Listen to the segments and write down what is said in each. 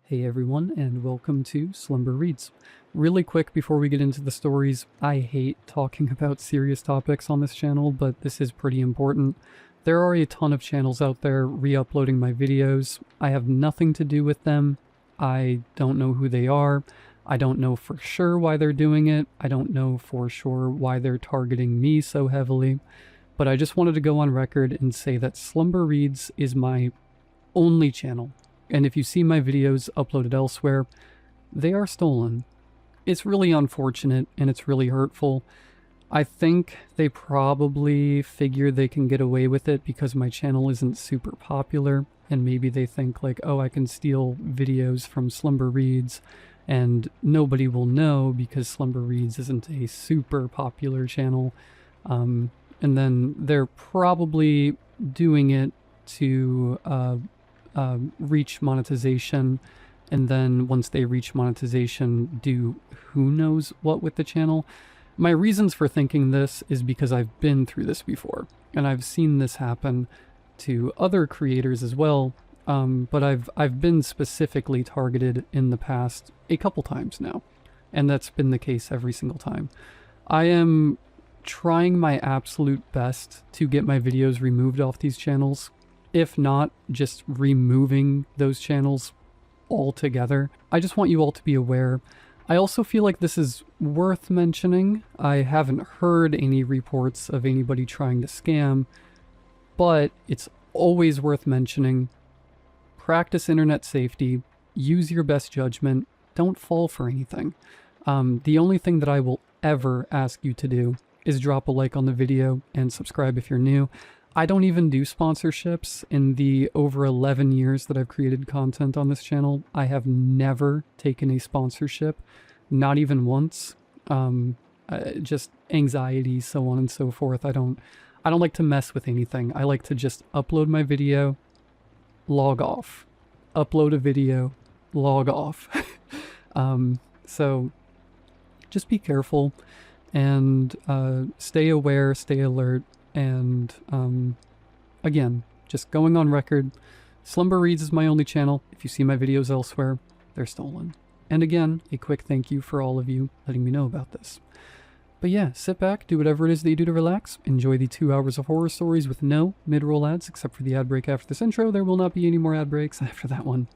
Hey everyone, and welcome to Slumber Reads. Really quick before we get into the stories, I hate talking about serious topics on this channel, but this is pretty important. There are a ton of channels out there re-uploading my videos. I have nothing to do with them. I don't know who they are. I don't know for sure why they're doing it. I don't know for sure why they're targeting me so heavily. But I just wanted to go on record and say that Slumber Reads is my only channel. And if you see my videos uploaded elsewhere, they are stolen. It's really unfortunate and it's really hurtful. I think they probably figure they can get away with it because my channel isn't super popular, and maybe they think like, oh, I can steal videos from Slumber Reads and nobody will know because Slumber Reads isn't a super popular channel. And then they're probably doing it to reach monetization, and then once they reach monetization, do who knows what with the channel. My reasons for thinking this is because I've been through this before, and I've seen this happen to other creators as well, but I've been specifically targeted in the past a couple times now, and that's been the case every single time. I am trying my absolute best to get my videos removed off these channels. If not, just removing those channels altogether. I just want you all to be aware. I also feel like this is worth mentioning. I haven't heard any reports of anybody trying to scam, but it's always worth mentioning. Practice internet safety. Use your best judgment. Don't fall for anything. The only thing that I will ever ask you to do is drop a like on the video and subscribe if you're new. I don't even do sponsorships. In the over 11 years that I've created content on this channel, I have never taken a sponsorship, not even once. Just anxiety, so on and so forth. I don't like to mess with anything. I like to just upload my video, log off, upload a video, log off. So just be careful and stay aware, stay alert. And again, just going on record, Slumber Reads is my only channel. If you see my videos elsewhere, they're stolen. And again, a quick thank you for all of you letting me know about this. But yeah, sit back, do whatever it is that you do to relax, enjoy the 2 hours of horror stories with no mid-roll ads, except for the ad break after this intro. There will not be any more ad breaks after that one.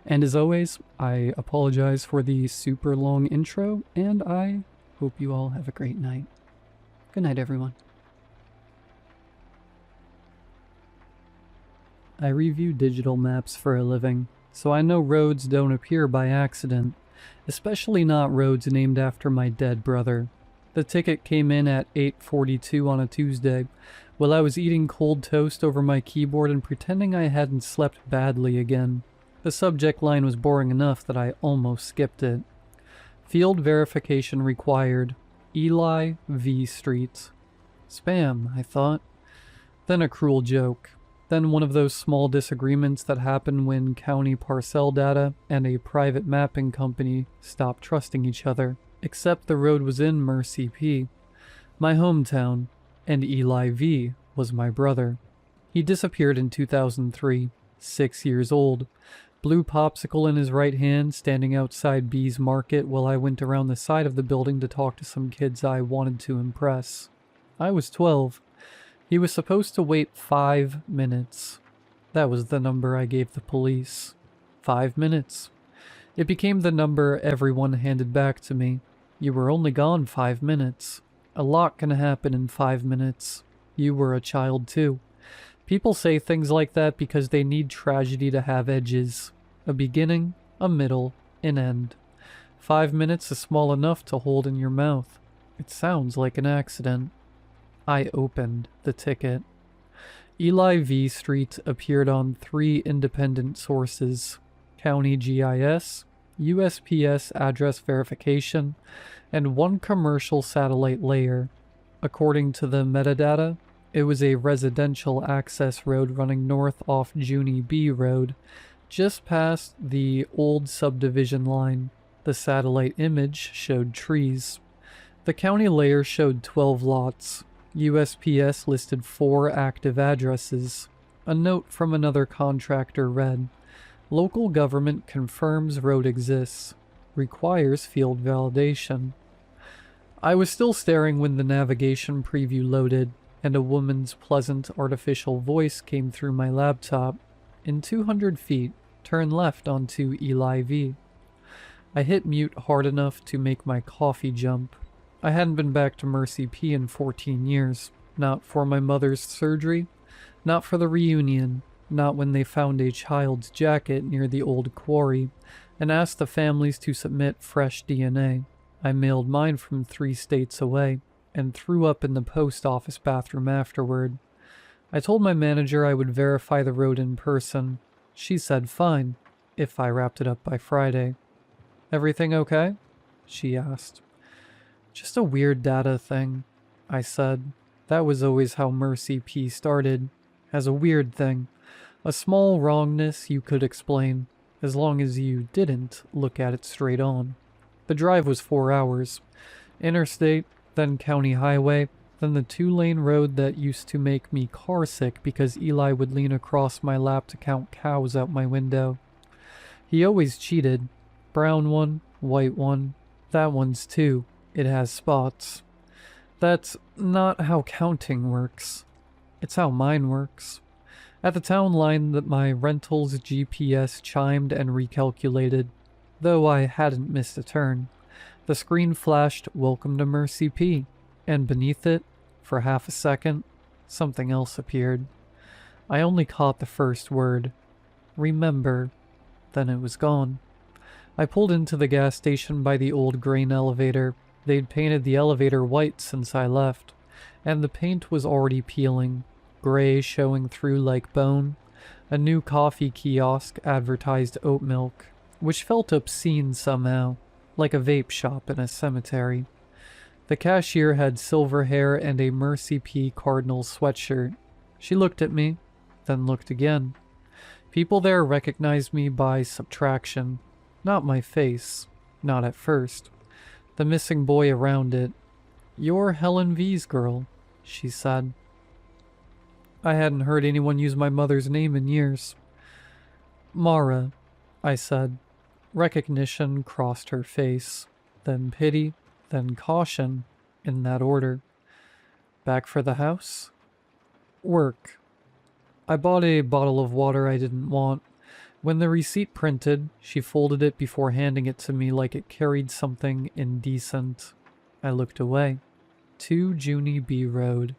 And as always, I apologize for the super long intro, and I hope you all have a great night. Good night, everyone. I review digital maps for a living, so I know roads don't appear by accident, especially not roads named after my dead brother. The ticket came in at 8:42 on a Tuesday, while I was eating cold toast over my keyboard and pretending I hadn't slept badly again. The subject line was boring enough that I almost skipped it. Field verification required. Eli V. Street. Spam, I thought. Then a cruel joke. Then one of those small disagreements that happen when county parcel data and a private mapping company stop trusting each other. Except the road was in Mercy P, my hometown, and Eli V was my brother. He disappeared in 2003, 6 years old. Blue popsicle in his right hand, standing outside B's Market while I went around the side of the building to talk to some kids I wanted to impress. I was 12. He was supposed to wait 5 minutes. That was the number I gave the police. 5 minutes. It became the number everyone handed back to me. You were only gone 5 minutes. A lot can happen in 5 minutes. You were a child too. People say things like that because they need tragedy to have edges. A beginning, a middle, an end. 5 minutes is small enough to hold in your mouth. It sounds like an accident. I opened the ticket. Eli V. Street appeared on 3 independent sources: County GIS, USPS address verification, and 1 commercial satellite layer. According to the metadata, it was a residential access road running north off Junie B Road, just past the old subdivision line. The satellite image showed trees. The county layer showed 12 lots. USPS listed 4 active addresses. A note from another contractor read, Local government confirms road exists. Requires field validation. I was still staring when the navigation preview loaded, and a woman's pleasant artificial voice came through my laptop. In 200 feet, turn left onto Eli V. I hit mute hard enough to make my coffee jump. I hadn't been back to Mercy P in 14 years. Not for my mother's surgery, not for the reunion, not when they found a child's jacket near the old quarry and asked the families to submit fresh DNA. I mailed mine from 3 states away and threw up in the post office bathroom afterward. I told my manager I would verify the road in person. She said fine, if I wrapped it up by Friday. Everything okay? She asked. Just a weird data thing, I said. That was always how Mercy P started, as a weird thing. A small wrongness you could explain, as long as you didn't look at it straight on. The drive was 4 hours. Interstate, then county highway, then the 2-lane road that used to make me carsick because Eli would lean across my lap to count cows out my window. He always cheated. Brown one, white one. That one's 2. It has spots. That's not how counting works. It's how mine works. At the town line that my rental's GPS chimed and recalculated, though I hadn't missed a turn. The screen flashed Welcome to Mercy P, and beneath it, for half a second, something else appeared. I only caught the first word. Remember. Then it was gone. I pulled into the gas station by the old grain elevator. They'd painted the elevator white since I left, and the paint was already peeling, gray showing through like bone. A new coffee kiosk advertised oat milk, which felt obscene somehow, like a vape shop in a cemetery. The cashier had silver hair and a Mercy P Cardinals sweatshirt. She looked at me, then looked again. People there recognized me by subtraction, not my face, not at first. The missing boy around it. You're Helen V's girl, she said. I hadn't heard anyone use my mother's name in years. Mara, I said. Recognition crossed her face, then pity, then caution, in that order. Back for the house? Work. I bought a bottle of water I didn't want. When the receipt printed, she folded it before handing it to me like it carried something indecent. I looked away. 2 Junie B Road.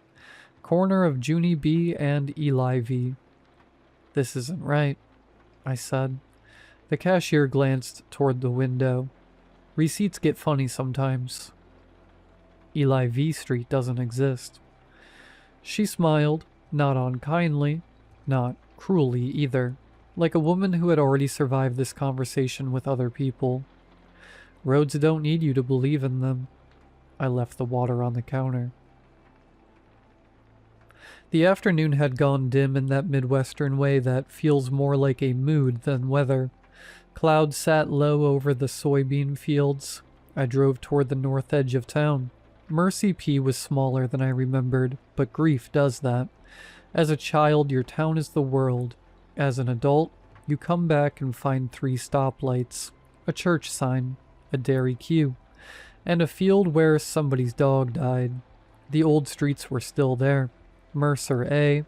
Corner of Junie B and Eli V. This isn't right, I said. The cashier glanced toward the window. Receipts get funny sometimes. Eli V Street doesn't exist. She smiled, not unkindly, not cruelly either, like a woman who had already survived this conversation with other people. Roads don't need you to believe in them. I left the water on the counter. The afternoon had gone dim in that Midwestern way that feels more like a mood than weather. Clouds sat low over the soybean fields. I drove toward the north edge of town. Mercy P was smaller than I remembered, but grief does that. As a child, your town is the world. As an adult, you come back and find 3 stoplights, a church sign, a dairy queue, and a field where somebody's dog died. The old streets were still there. Mercer A,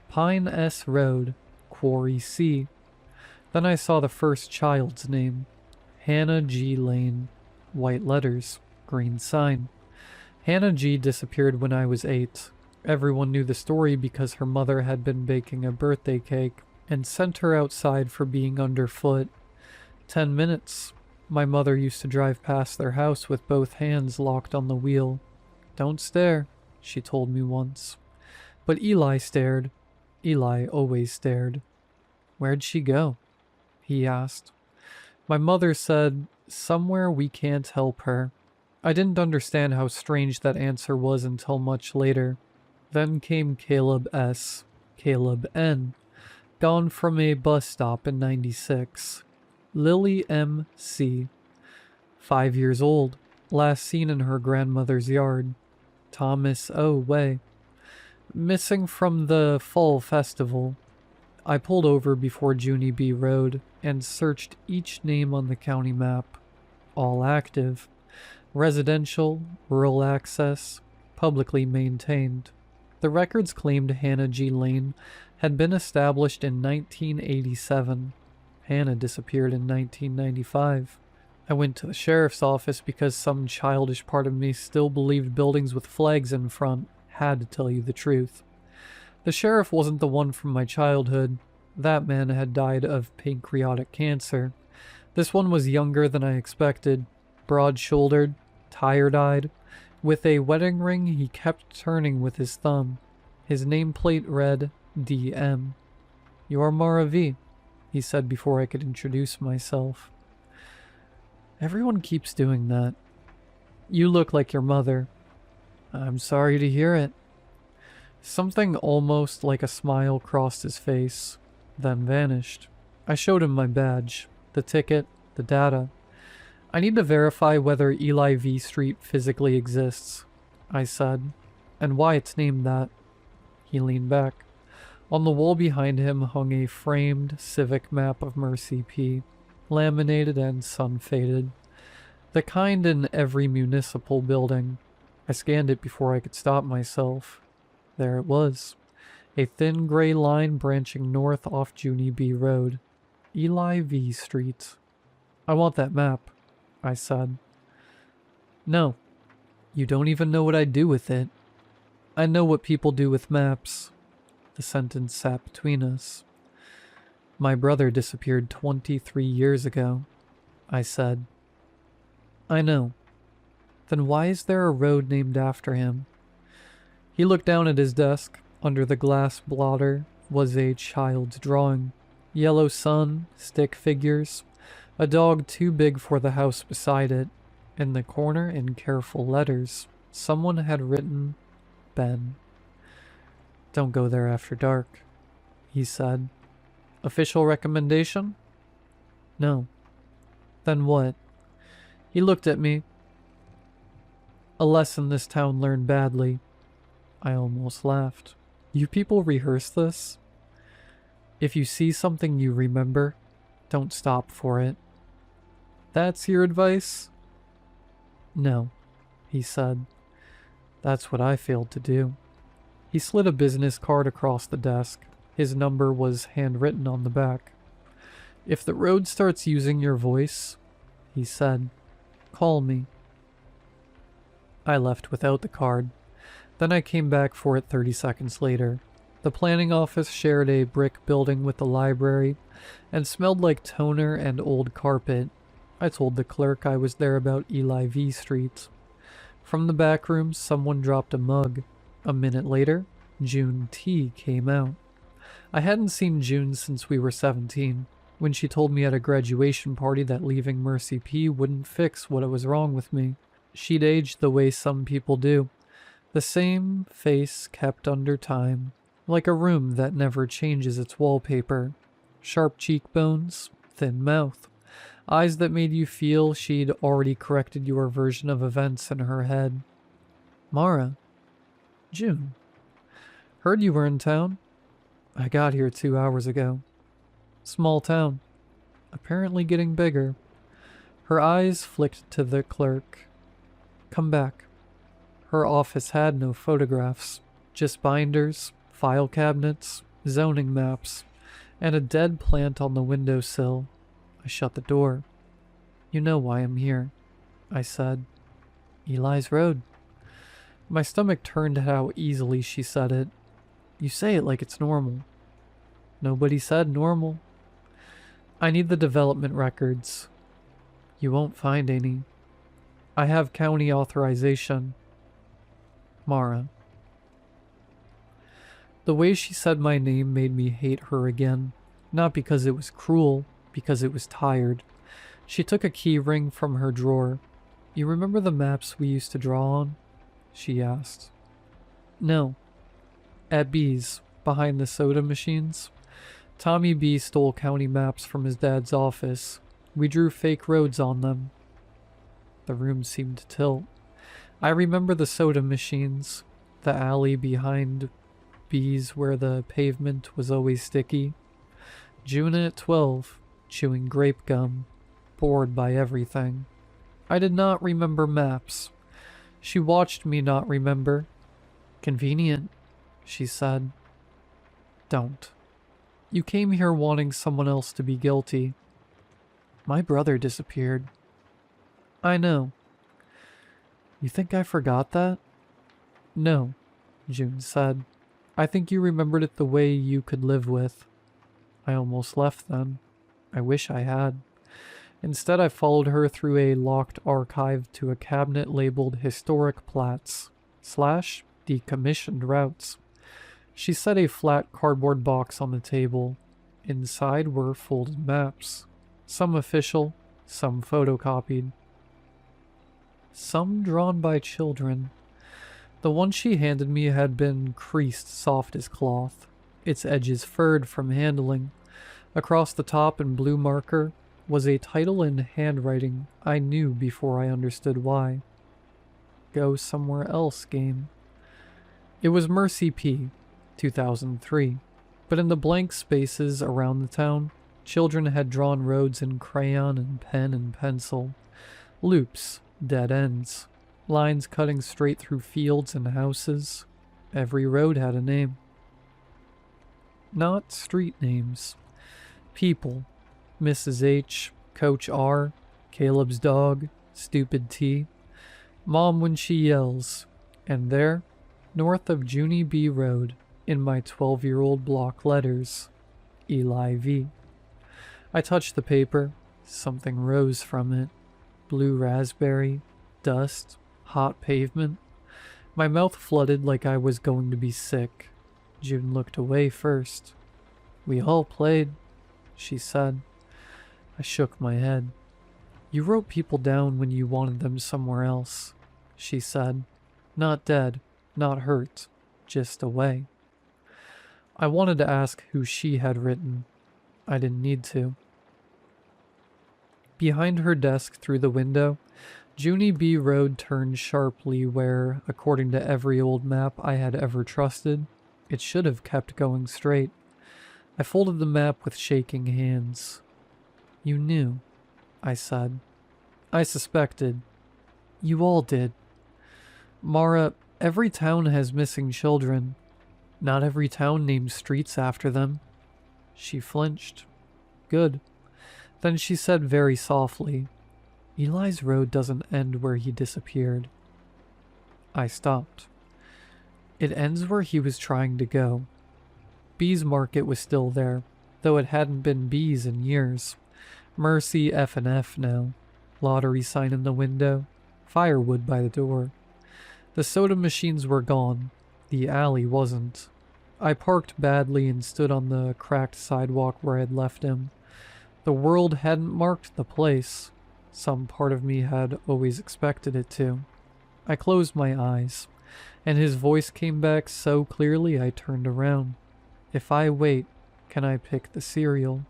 Pine S Road, Quarry C. Then I saw the first child's name, Hannah G. Lane. White letters, green sign. Hannah G. disappeared when I was 8. Everyone knew the story because her mother had been baking a birthday cake and sent her outside for being underfoot. 10 minutes. My mother used to drive past their house with both hands locked on the wheel. Don't stare, she told me once. But Eli stared. Eli always stared. Where'd she go? He asked. My mother said, somewhere we can't help her. I didn't understand how strange that answer was until much later. Then came Caleb S. Caleb N. Gone from a bus stop in 96. Lily M. C. 5 years old. Last seen in her grandmother's yard. Thomas O. Way. Missing from the fall festival. I pulled over before Junie B Road and searched each name on the county map. All active. Residential, rural access, publicly maintained. The records claimed Hannah G. Lane had been established in 1987. Hannah disappeared in 1995. I went to the sheriff's office because some childish part of me still believed buildings with flags in front had to tell you the truth. The sheriff wasn't the one from my childhood. That man had died of pancreatic cancer. This one was younger than I expected, broad-shouldered, tired-eyed. With a wedding ring he kept turning with his thumb. His nameplate read, DM. "You're Mara V," he said before I could introduce myself. Everyone keeps doing that. "You look like your mother." "I'm sorry to hear it." Something almost like a smile crossed his face, then vanished. I showed him my badge, the ticket, the data. "I need to verify whether Eli V Street physically exists," I said, "and why it's named that." He leaned back. On the wall behind him hung a framed civic map of Mercy P, laminated and sun-faded. The kind in every municipal building. I scanned it before I could stop myself. There it was. A thin gray line branching north off Junie B Road. Eli V Street. "I want that map," I said. "No. You don't even know what I do with it." "I know what people do with maps." The sentence sat between us. "My brother disappeared 23 years ago," I said. "I know. Then why is there a road named after him?" He looked down at his desk. Under the glass blotter was a child's drawing. Yellow sun, stick figures, a dog too big for the house beside it. In the corner, in careful letters, someone had written, "Ben." "Don't go there after dark," he said. "Official recommendation?" "No." "Then what?" He looked at me. "A lesson this town learned badly." I almost laughed. "You people rehearse this? If you see something you remember, don't stop for it." "That's your advice?" "No," he said. "That's what I failed to do." He slid a business card across the desk. His number was handwritten on the back. "If the road starts using your voice," he said, "call me." I left without the card. Then I came back for it 30 seconds later. The planning office shared a brick building with the library and smelled like toner and old carpet. I told the clerk I was there about Eli V Street. From the back room, someone dropped a mug. A minute later, June T came out. I hadn't seen June since we were 17, when she told me at a graduation party that leaving Mercy P wouldn't fix what was wrong with me. She'd aged the way some people do. The same face kept under time, like a room that never changes its wallpaper. Sharp cheekbones, thin mouth, eyes that made you feel she'd already corrected your version of events in her head. "Mara." "June." "Heard you were in town." "I got here 2 hours ago." "Small town. Apparently getting bigger." Her eyes flicked to the clerk. "Come back." Her office had no photographs, just binders, file cabinets, zoning maps, and a dead plant on the windowsill. I shut the door. "You know why I'm here," I said. "Eli's Road." My stomach turned at how easily she said it. "You say it like it's normal." "Nobody said normal." "I need the development records." "You won't find any." "I have county authorization." "Mara." The way she said my name made me hate her again. Not because it was cruel, because it was tired. She took a key ring from her drawer. "You remember the maps we used to draw on?" she asked. "No." "At B's, behind the soda machines. Tommy B stole county maps from his dad's office. We drew fake roads on them." The room seemed to tilt. I remember the soda machines, the alley behind B's where the pavement was always sticky. June at 12, chewing grape gum, bored by everything. I did not remember maps. She watched me not remember. Convenient, she said. Don't. You came here wanting someone else to be guilty. My brother disappeared. I know. You think I forgot that? No, June said. I think you remembered it the way you could live with. I almost left then. I wish I had. Instead, I followed her through a locked archive to a cabinet labeled Historic Plats / Decommissioned Routes. She set a flat cardboard box on the table. Inside were folded maps. Some official, some photocopied. Some drawn by children. The one she handed me had been creased soft as cloth, its edges furred from handling. Across the top in blue marker was a title in handwriting I knew before I understood why. Go Somewhere Else game. It was Mercy P., 2003, but in the blank spaces around the town, children had drawn roads in crayon and pen and pencil. Loops, dead ends, lines cutting straight through fields and houses. Every road had a name. Not street names. People. Mrs. H, Coach R, Caleb's dog, Stupid T, Mom when she yells, and there, north of Junie B Road, in my 12-year-old block letters, Eli V. I touched the paper. Something rose from it. Blue raspberry, dust, hot pavement. My mouth flooded like I was going to be sick. June looked away first. We all played, she said. I shook my head. You wrote people down when you wanted them somewhere else, she said. Not dead, not hurt, just away. I wanted to ask who she had written. I didn't need to. Behind her desk through the window, Junie B Road turned sharply where, according to every old map I had ever trusted, it should have kept going straight. I folded the map with shaking hands. You knew, I said. I suspected. You all did. Mara, every town has missing children. Not every town names streets after them. She flinched. Good. Then she said very softly, Eli's road doesn't end where he disappeared. I stopped. It ends where he was trying to go. Bees Market was still there, though it hadn't been bees in years. Mercy F&F now. Lottery sign in the window. Firewood by the door. The soda machines were gone. The alley wasn't. I parked badly and stood on the cracked sidewalk where I'd left him. The world hadn't marked the place. Some part of me had always expected it to. I closed my eyes, and his voice came back so clearly I turned around. If I wait, can I pick the cereal?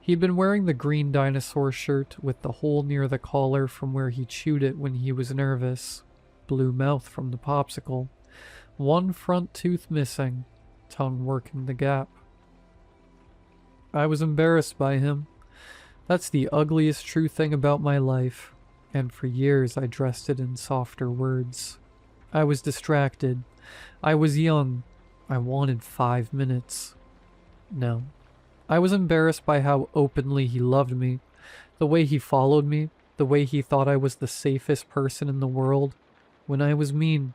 He'd been wearing the green dinosaur shirt with the hole near the collar from where he chewed it when he was nervous. Blue mouth from the popsicle. One front tooth missing, tongue working the gap. I was embarrassed by him. That's the ugliest true thing about my life, and for years I dressed it in softer words. I was distracted. I was young. I wanted 5 minutes. No. I was embarrassed by how openly he loved me, the way he followed me, the way he thought I was the safest person in the world, when I was mean,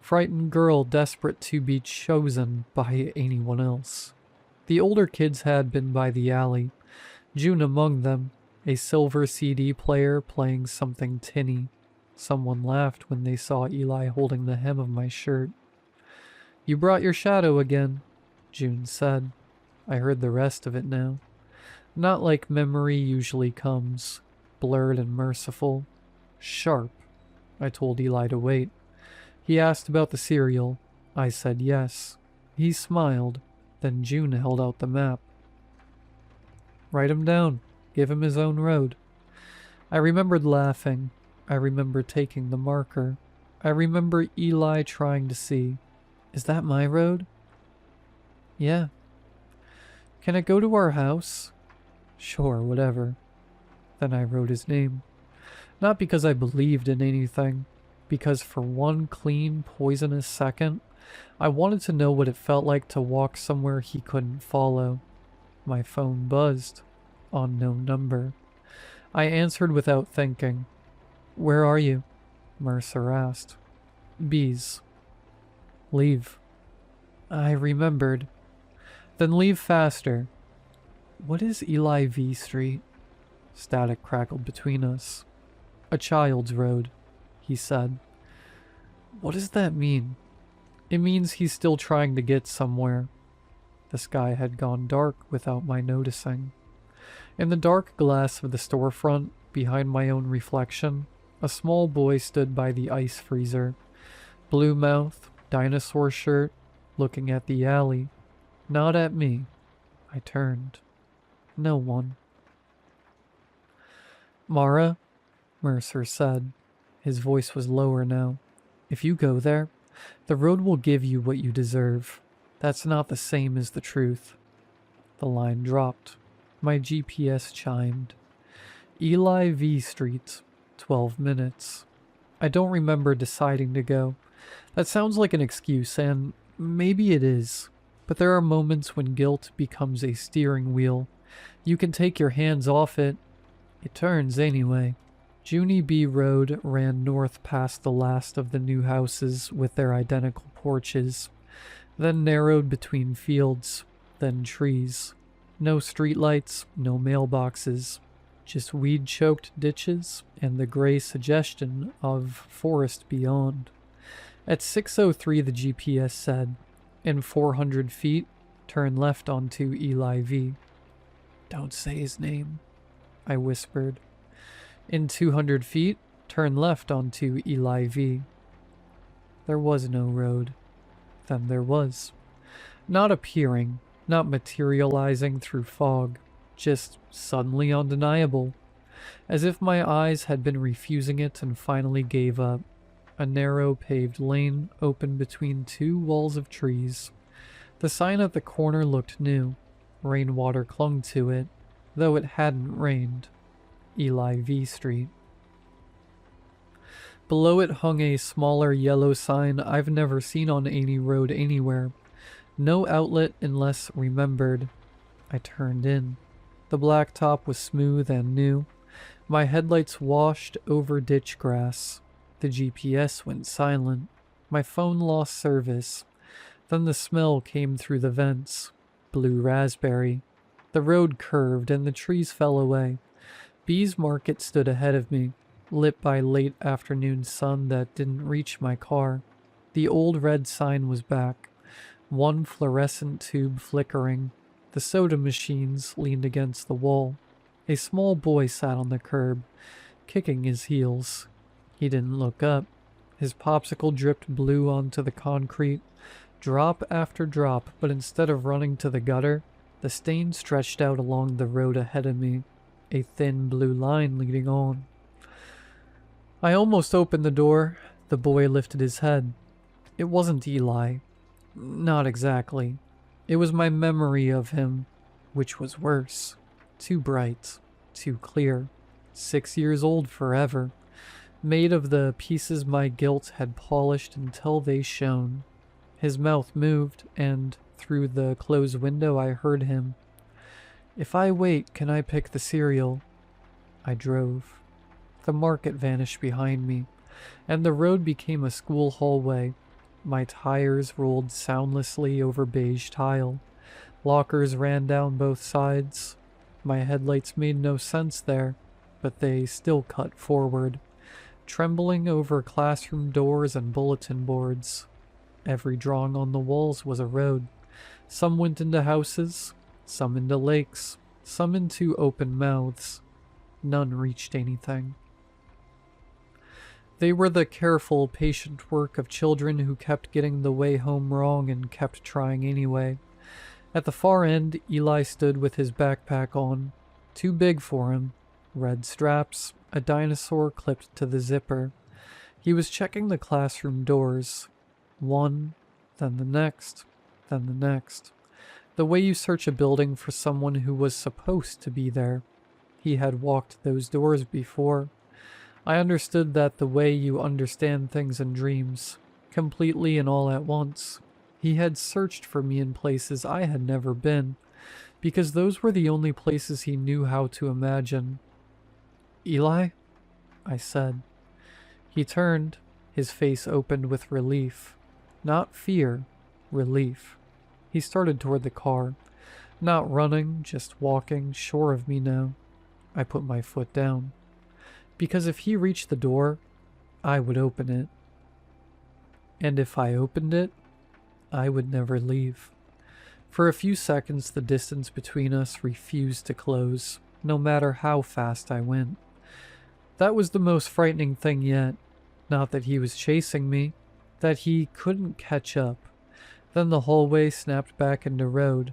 frightened girl desperate to be chosen by anyone else. The older kids had been by the alley, June among them, a silver CD player playing something tinny. Someone laughed when they saw Eli holding the hem of my shirt. You brought your shadow again, June said. I heard the rest of it now. Not like memory usually comes, blurred and merciful. Sharp. I told Eli to wait. He asked about the cereal. I said yes. He smiled. Then June held out the map. Write him down. Give him his own road. I remembered laughing. I remember taking the marker. I remember Eli trying to see. Is that my road? Yeah. Can it go to our house? Sure, whatever. Then I wrote his name. Not because I believed in anything, because for one clean, poisonous second, I wanted to know what it felt like to walk somewhere he couldn't follow. My phone buzzed. Unknown number. I answered without thinking. Where are you? Mercer asked. Bees. Leave. I remembered. Then leave faster. What is Eli V Street? Static crackled between us. A child's road, he said. What does that mean? It means he's still trying to get somewhere. The sky had gone dark without my noticing. In the dark glass of the storefront, behind my own reflection, a small boy stood by the ice freezer. Blue mouth, dinosaur shirt, looking at the alley. Not at me. I turned. No one. Mara, Mercer said. His voice was lower now. If you go there, the road will give you what you deserve. That's not the same as the truth. The line dropped. My GPS chimed. Eli V Street, 12 minutes. I don't remember deciding to go. That sounds like an excuse, and maybe it is. But there are moments when guilt becomes a steering wheel. You can take your hands off it. It turns anyway. Junie B Road ran north past the last of the new houses with their identical porches, then narrowed between fields, then trees. No streetlights, no mailboxes, just weed-choked ditches and the gray suggestion of forest beyond. At 6:03 the GPS said, in 400 feet, turn left onto Eli V. Don't say his name, I whispered. In 200 feet, turn left onto Eli V. There was no road. Then there was. Not appearing, not materializing through fog, just suddenly undeniable. As if my eyes had been refusing it and finally gave up. A narrow paved lane opened between two walls of trees. The sign at the corner looked new. Rainwater clung to it, though it hadn't rained. Eli V Street. Below it hung a smaller yellow sign I've never seen on any road anywhere. No outlet unless remembered. I turned in. The blacktop was smooth and new. My headlights washed over ditch grass. The GPS went silent. My phone lost service. Then the smell came through the vents. Blue raspberry. The road curved and the trees fell away. Bees Market stood ahead of me, lit by late afternoon sun that didn't reach my car. The old red sign was back, one fluorescent tube flickering. The soda machines leaned against the wall. A small boy sat on the curb, kicking his heels. He didn't look up. His popsicle dripped blue onto the concrete, drop after drop, but instead of running to the gutter, the stain stretched out along the road ahead of me. A thin blue line leading on. I almost opened the door. The boy lifted his head. It wasn't Eli. Not exactly. It was my memory of him, which was worse. Too bright. Too clear. 6 years old forever. Made of the pieces my guilt had polished until they shone. His mouth moved, and through the closed window I heard him. If I wait, can I pick the cereal? I drove. The market vanished behind me, and the road became a school hallway. My tires rolled soundlessly over beige tile. Lockers ran down both sides. My headlights made no sense there, but they still cut forward, trembling over classroom doors and bulletin boards. Every drawing on the walls was a road. Some went into houses, some into lakes, some into open mouths. None reached anything. They were the careful, patient work of children who kept getting the way home wrong and kept trying anyway. At the far end, Eli stood with his backpack on, too big for him, red straps, a dinosaur clipped to the zipper. He was checking the classroom doors. One, then the next, then the next. The way you search a building for someone who was supposed to be there. He had walked those doors before. I understood that the way you understand things in dreams, completely and all at once. He had searched for me in places I had never been, because those were the only places he knew how to imagine. "Eli?" I said. He turned, his face opened with relief. Not fear, relief. He started toward the car. Not running, just walking, sure of me now. I put my foot down. Because if he reached the door, I would open it. And if I opened it, I would never leave. For a few seconds, the distance between us refused to close, no matter how fast I went. That was the most frightening thing yet. Not that he was chasing me, that he couldn't catch up. Then the hallway snapped back into road.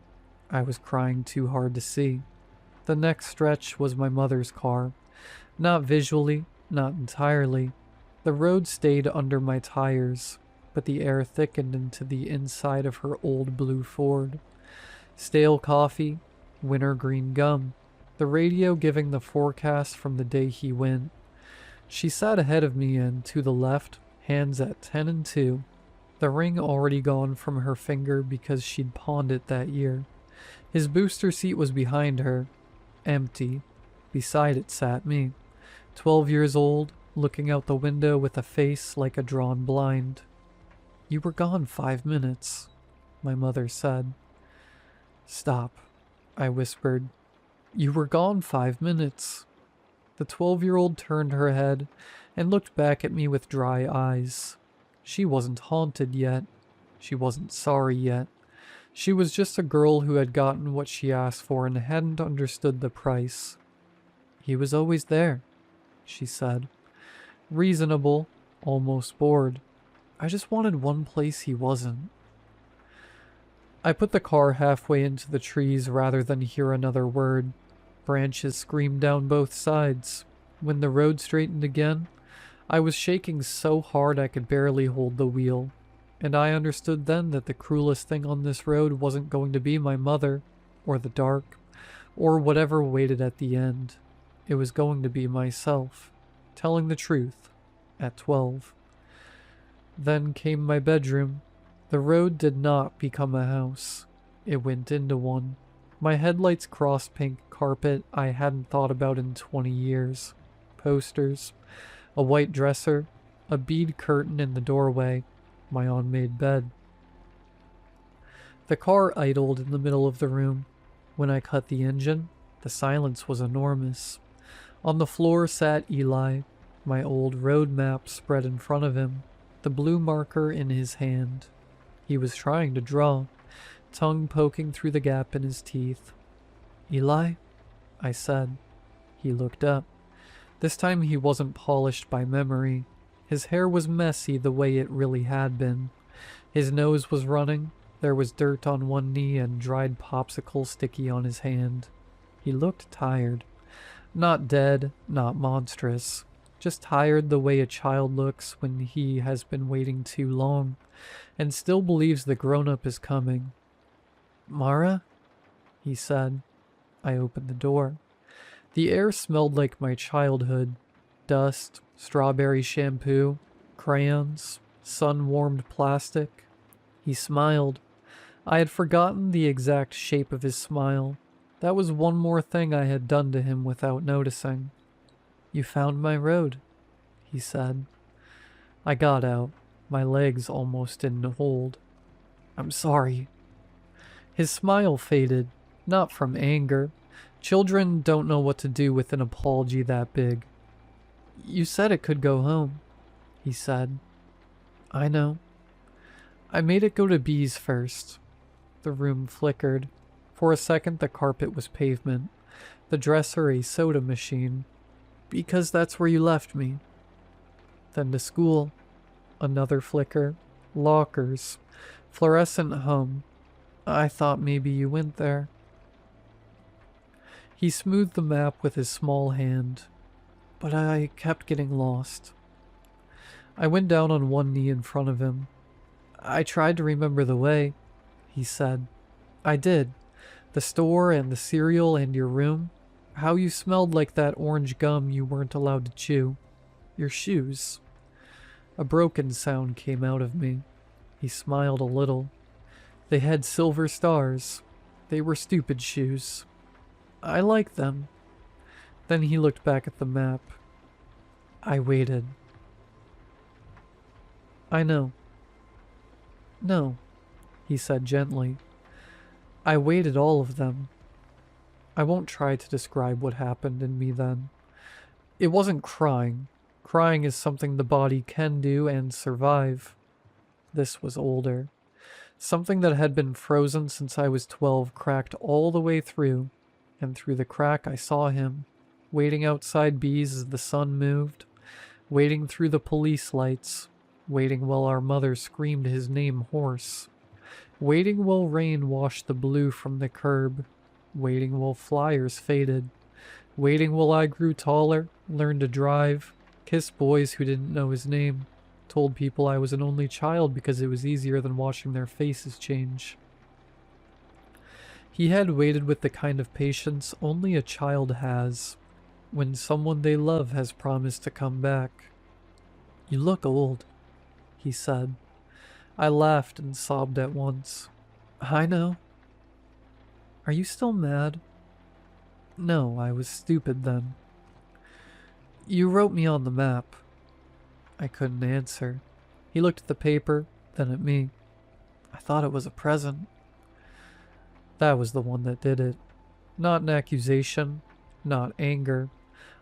I was crying too hard to see. The next stretch was my mother's car. Not visually, not entirely. The road stayed under my tires, but the air thickened into the inside of her old blue Ford. Stale coffee, wintergreen gum, the radio giving the forecast from the day he went. She sat ahead of me and to the left, hands at 10 and 2. The ring already gone from her finger because she'd pawned it that year. His booster seat was behind her, empty. Beside it sat me, 12 years old, looking out the window with a face like a drawn blind. "You were gone 5 minutes," my mother said. "Stop," I whispered. "You were gone 5 minutes." The 12-year-old turned her head and looked back at me with dry eyes. She wasn't haunted yet. She wasn't sorry yet. She was just a girl who had gotten what she asked for and hadn't understood the price. "He was always there," she said. Reasonable, almost bored. I just wanted one place he wasn't. I put the car halfway into the trees rather than hear another word. Branches screamed down both sides. When the road straightened again, I was shaking so hard I could barely hold the wheel. And I understood then that the cruelest thing on this road wasn't going to be my mother, or the dark, or whatever waited at the end. It was going to be myself, telling the truth, at 12. Then came my bedroom. The road did not become a house. It went into one. My headlights crossed pink carpet I hadn't thought about in 20 years. Posters, a white dresser, a bead curtain in the doorway, my unmade bed. The car idled in the middle of the room. When I cut the engine, the silence was enormous. On the floor sat Eli, my old road map spread in front of him, the blue marker in his hand. He was trying to draw, tongue poking through the gap in his teeth. "Eli?" I said. He looked up. This time he wasn't polished by memory. His hair was messy the way it really had been. His nose was running. There was dirt on one knee and dried popsicle sticky on his hand. He looked tired. Not dead, not monstrous. Just tired the way a child looks when he has been waiting too long and still believes the grown-up is coming. "Mara?" he said. I opened the door. The air smelled like my childhood. Dust, strawberry shampoo, crayons, sun-warmed plastic. He smiled. I had forgotten the exact shape of his smile. That was one more thing I had done to him without noticing. "You found my road," he said. I got out. My legs almost didn't hold. "I'm sorry." His smile faded, not from anger. Children don't know what to do with an apology that big. "You said it could go home," he said. "I know." I made it go to B's first. The room flickered. For a second the carpet was pavement, the dresser a soda machine. "Because that's where you left me." Then to school. Another flicker. Lockers. Fluorescent hum. "I thought maybe you went there." He smoothed the map with his small hand. "But I kept getting lost." I went down on one knee in front of him. "I tried to remember the way," he said. I did. The store and the cereal and your room. How you smelled like that orange gum you weren't allowed to chew. Your shoes. A broken sound came out of me. He smiled a little. They had silver stars. They were stupid shoes. I like them. Then he looked back at the map. I waited. I know. No, he said gently. I waited all of them. I won't try to describe what happened in me then. It wasn't crying. Crying is something the body can do and survive. This was older. Something that had been frozen since I was 12 cracked all the way through, and through the crack I saw him, waiting outside B's as the sun moved, waiting through the police lights, waiting while our mother screamed his name hoarse, waiting while rain washed the blue from the curb, waiting while flyers faded, waiting while I grew taller, learned to drive, kissed boys who didn't know his name, told people I was an only child because it was easier than watching their faces change. He had waited with the kind of patience only a child has when someone they love has promised to come back. You look old, he said. I laughed and sobbed at once. I know. Are you still mad? No, I was stupid then. You wrote me on the map. I couldn't answer. He looked at the paper, then at me. I thought it was a present. That was the one that did it. Not an accusation, not anger.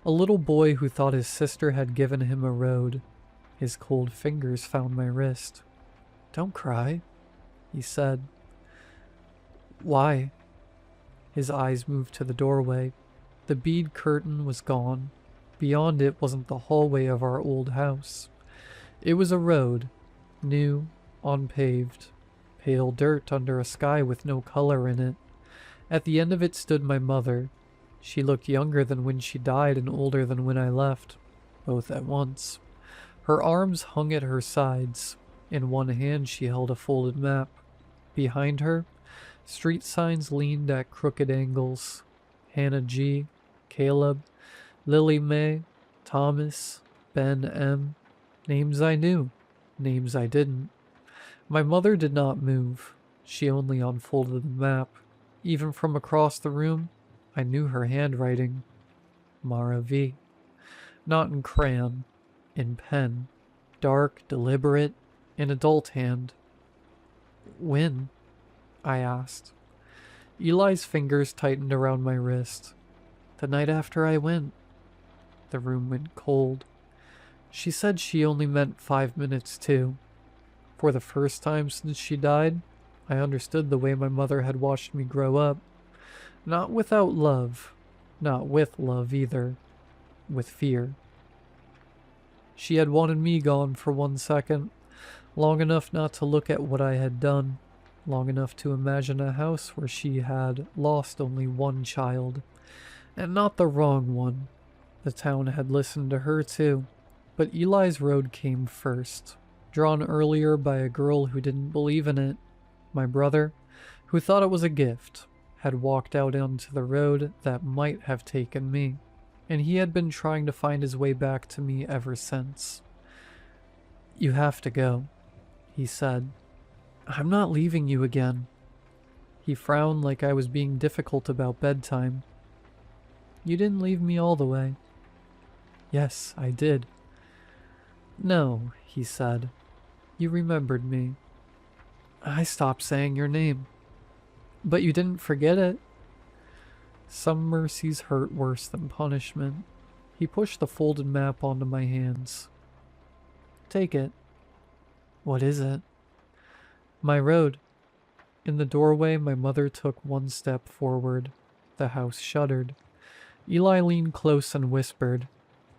A little boy who thought his sister had given him a road. His cold fingers found my wrist. Don't cry, he said. Why? His eyes moved to the doorway. The bead curtain was gone. Beyond it wasn't the hallway of our old house. It was a road, new, unpaved, pale dirt under a sky with no color in it. At the end of it stood my mother. She looked younger than when she died and older than when I left, both at once. Her arms hung at her sides. In one hand she held a folded map. Behind her, street signs leaned at crooked angles. Hannah G., Caleb, Lily Mae, Thomas, Ben M. Names I knew, names I didn't. My mother did not move. She only unfolded the map. Even from across the room, I knew her handwriting. Mara V. Not in crayon, in pen. Dark, deliberate, an adult hand. When? I asked. Eli's fingers tightened around my wrist. The night after I went. The room went cold. She said she only meant 5 minutes too. For the first time since she died, I understood the way my mother had watched me grow up. Not without love. Not with love either. With fear. She had wanted me gone for 1 second. Long enough not to look at what I had done. Long enough to imagine a house where she had lost only one child. And not the wrong one. The town had listened to her too. But Eli's road came first. Drawn earlier by a girl who didn't believe in it. My brother, who thought it was a gift, had walked out onto the road that might have taken me, and he had been trying to find his way back to me ever since. You have to go, he said. I'm not leaving you again. He frowned like I was being difficult about bedtime. You didn't leave me all the way. Yes, I did. No, he said. You remembered me. I stopped saying your name. But you didn't forget it. Some mercies hurt worse than punishment. He pushed the folded map onto my hands. Take it. What is it? My road. In the doorway, my mother took 1 step forward. The house shuddered. Eli leaned close and whispered,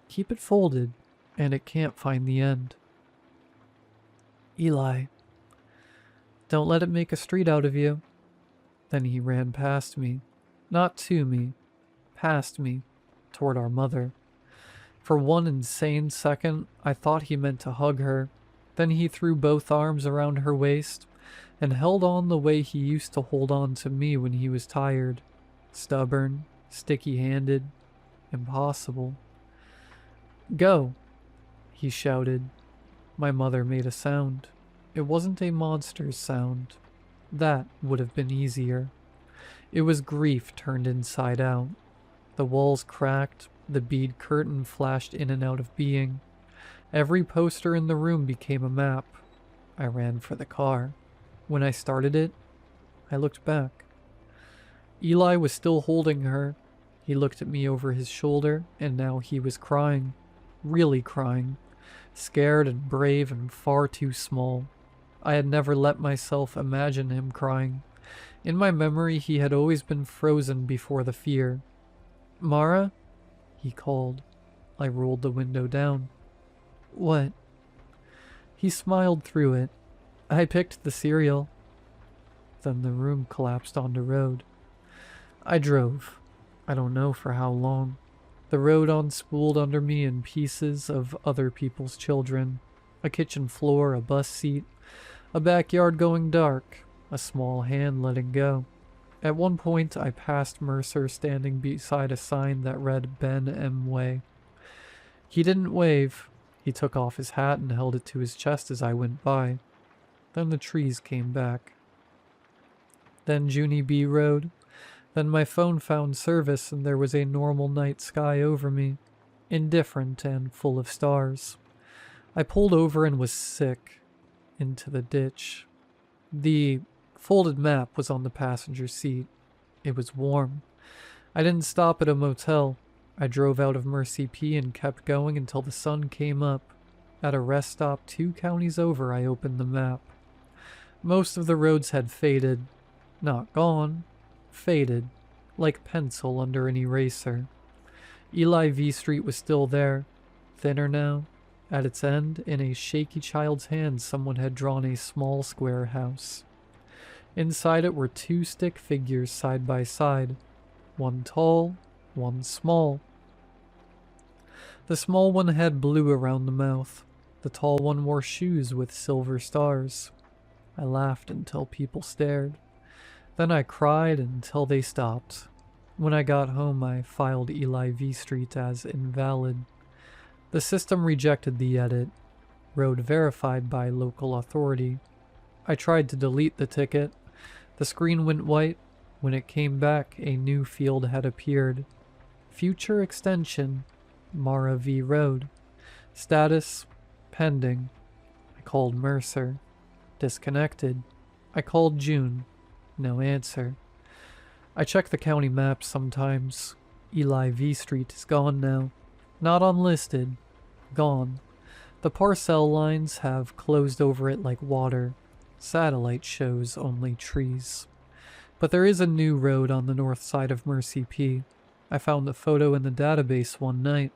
Keep it folded, and it can't find the end. Eli. Don't let it make a street out of you. Then he ran past me. Not to me. Past me. Toward our mother. For 1 insane second, I thought he meant to hug her. Then he threw both arms around her waist, and held on the way he used to hold on to me when he was tired. Stubborn, sticky-handed, impossible. "Go," he shouted. My mother made a sound. It wasn't a monster's sound. That would have been easier. It was grief turned inside out. The walls cracked, the bead curtain flashed in and out of being. Every poster in the room became a map. I ran for the car. When I started it, I looked back. Eli was still holding her. He looked at me over his shoulder, and now he was crying. Really crying. Scared and brave and far too small. I had never let myself imagine him crying. In my memory, he had always been frozen before the fear. "Mara?" he called. I rolled the window down. "What?" He smiled through it. "I picked the cereal." Then the room collapsed onto road. I drove. I don't know for how long. The road unspooled under me in pieces of other people's children. A kitchen floor, a bus seat, a backyard going dark, a small hand letting go. At one point, I passed Mercer standing beside a sign that read Ben M. Way. He didn't wave. He took off his hat and held it to his chest as I went by. Then the trees came back. Then Junie B. Road. Then my phone found service and there was a normal night sky over me, indifferent and full of stars. I pulled over and was sick. Into the ditch. The folded map was on the passenger seat. It was warm. I didn't stop at a motel. I drove out of Mercy P and kept going until the sun came up. At a rest stop 2 counties over, I opened the map. Most of the roads had faded. Not gone. Faded. Like pencil under an eraser. Eli V Street was still there. Thinner now. At its end, in a shaky child's hand, someone had drawn a small square house. Inside it were 2 stick figures side by side. One tall, one small. The small one had blue around the mouth. The tall one wore shoes with silver stars. I laughed until people stared. Then I cried until they stopped. When I got home, I filed Eli V Street as invalid. The system rejected the edit. Road verified by local authority. I tried to delete the ticket. The screen went white. When it came back, a new field had appeared. Future extension, Mara V Road. Status, pending. I called Mercer. Disconnected. I called June. No answer. I check the county maps sometimes. Eli V Street is gone now. Not unlisted. Gone. The parcel lines have closed over it like water. Satellite shows only trees. But there is a new road on the north side of Mercy P. I found the photo in the database one night.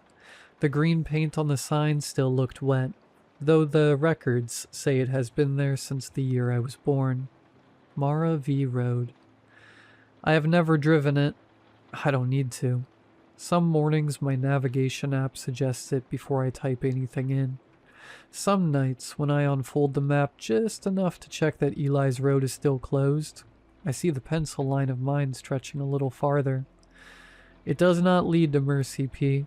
The green paint on the sign still looked wet, though the records say it has been there since the year I was born. Mara V Road. I have never driven it. I don't need to. Some mornings my navigation app suggests it before I type anything in. Some nights, when I unfold the map just enough to check that Eli's road is still closed, I see the pencil line of mine stretching a little farther. It does not lead to Mercy P.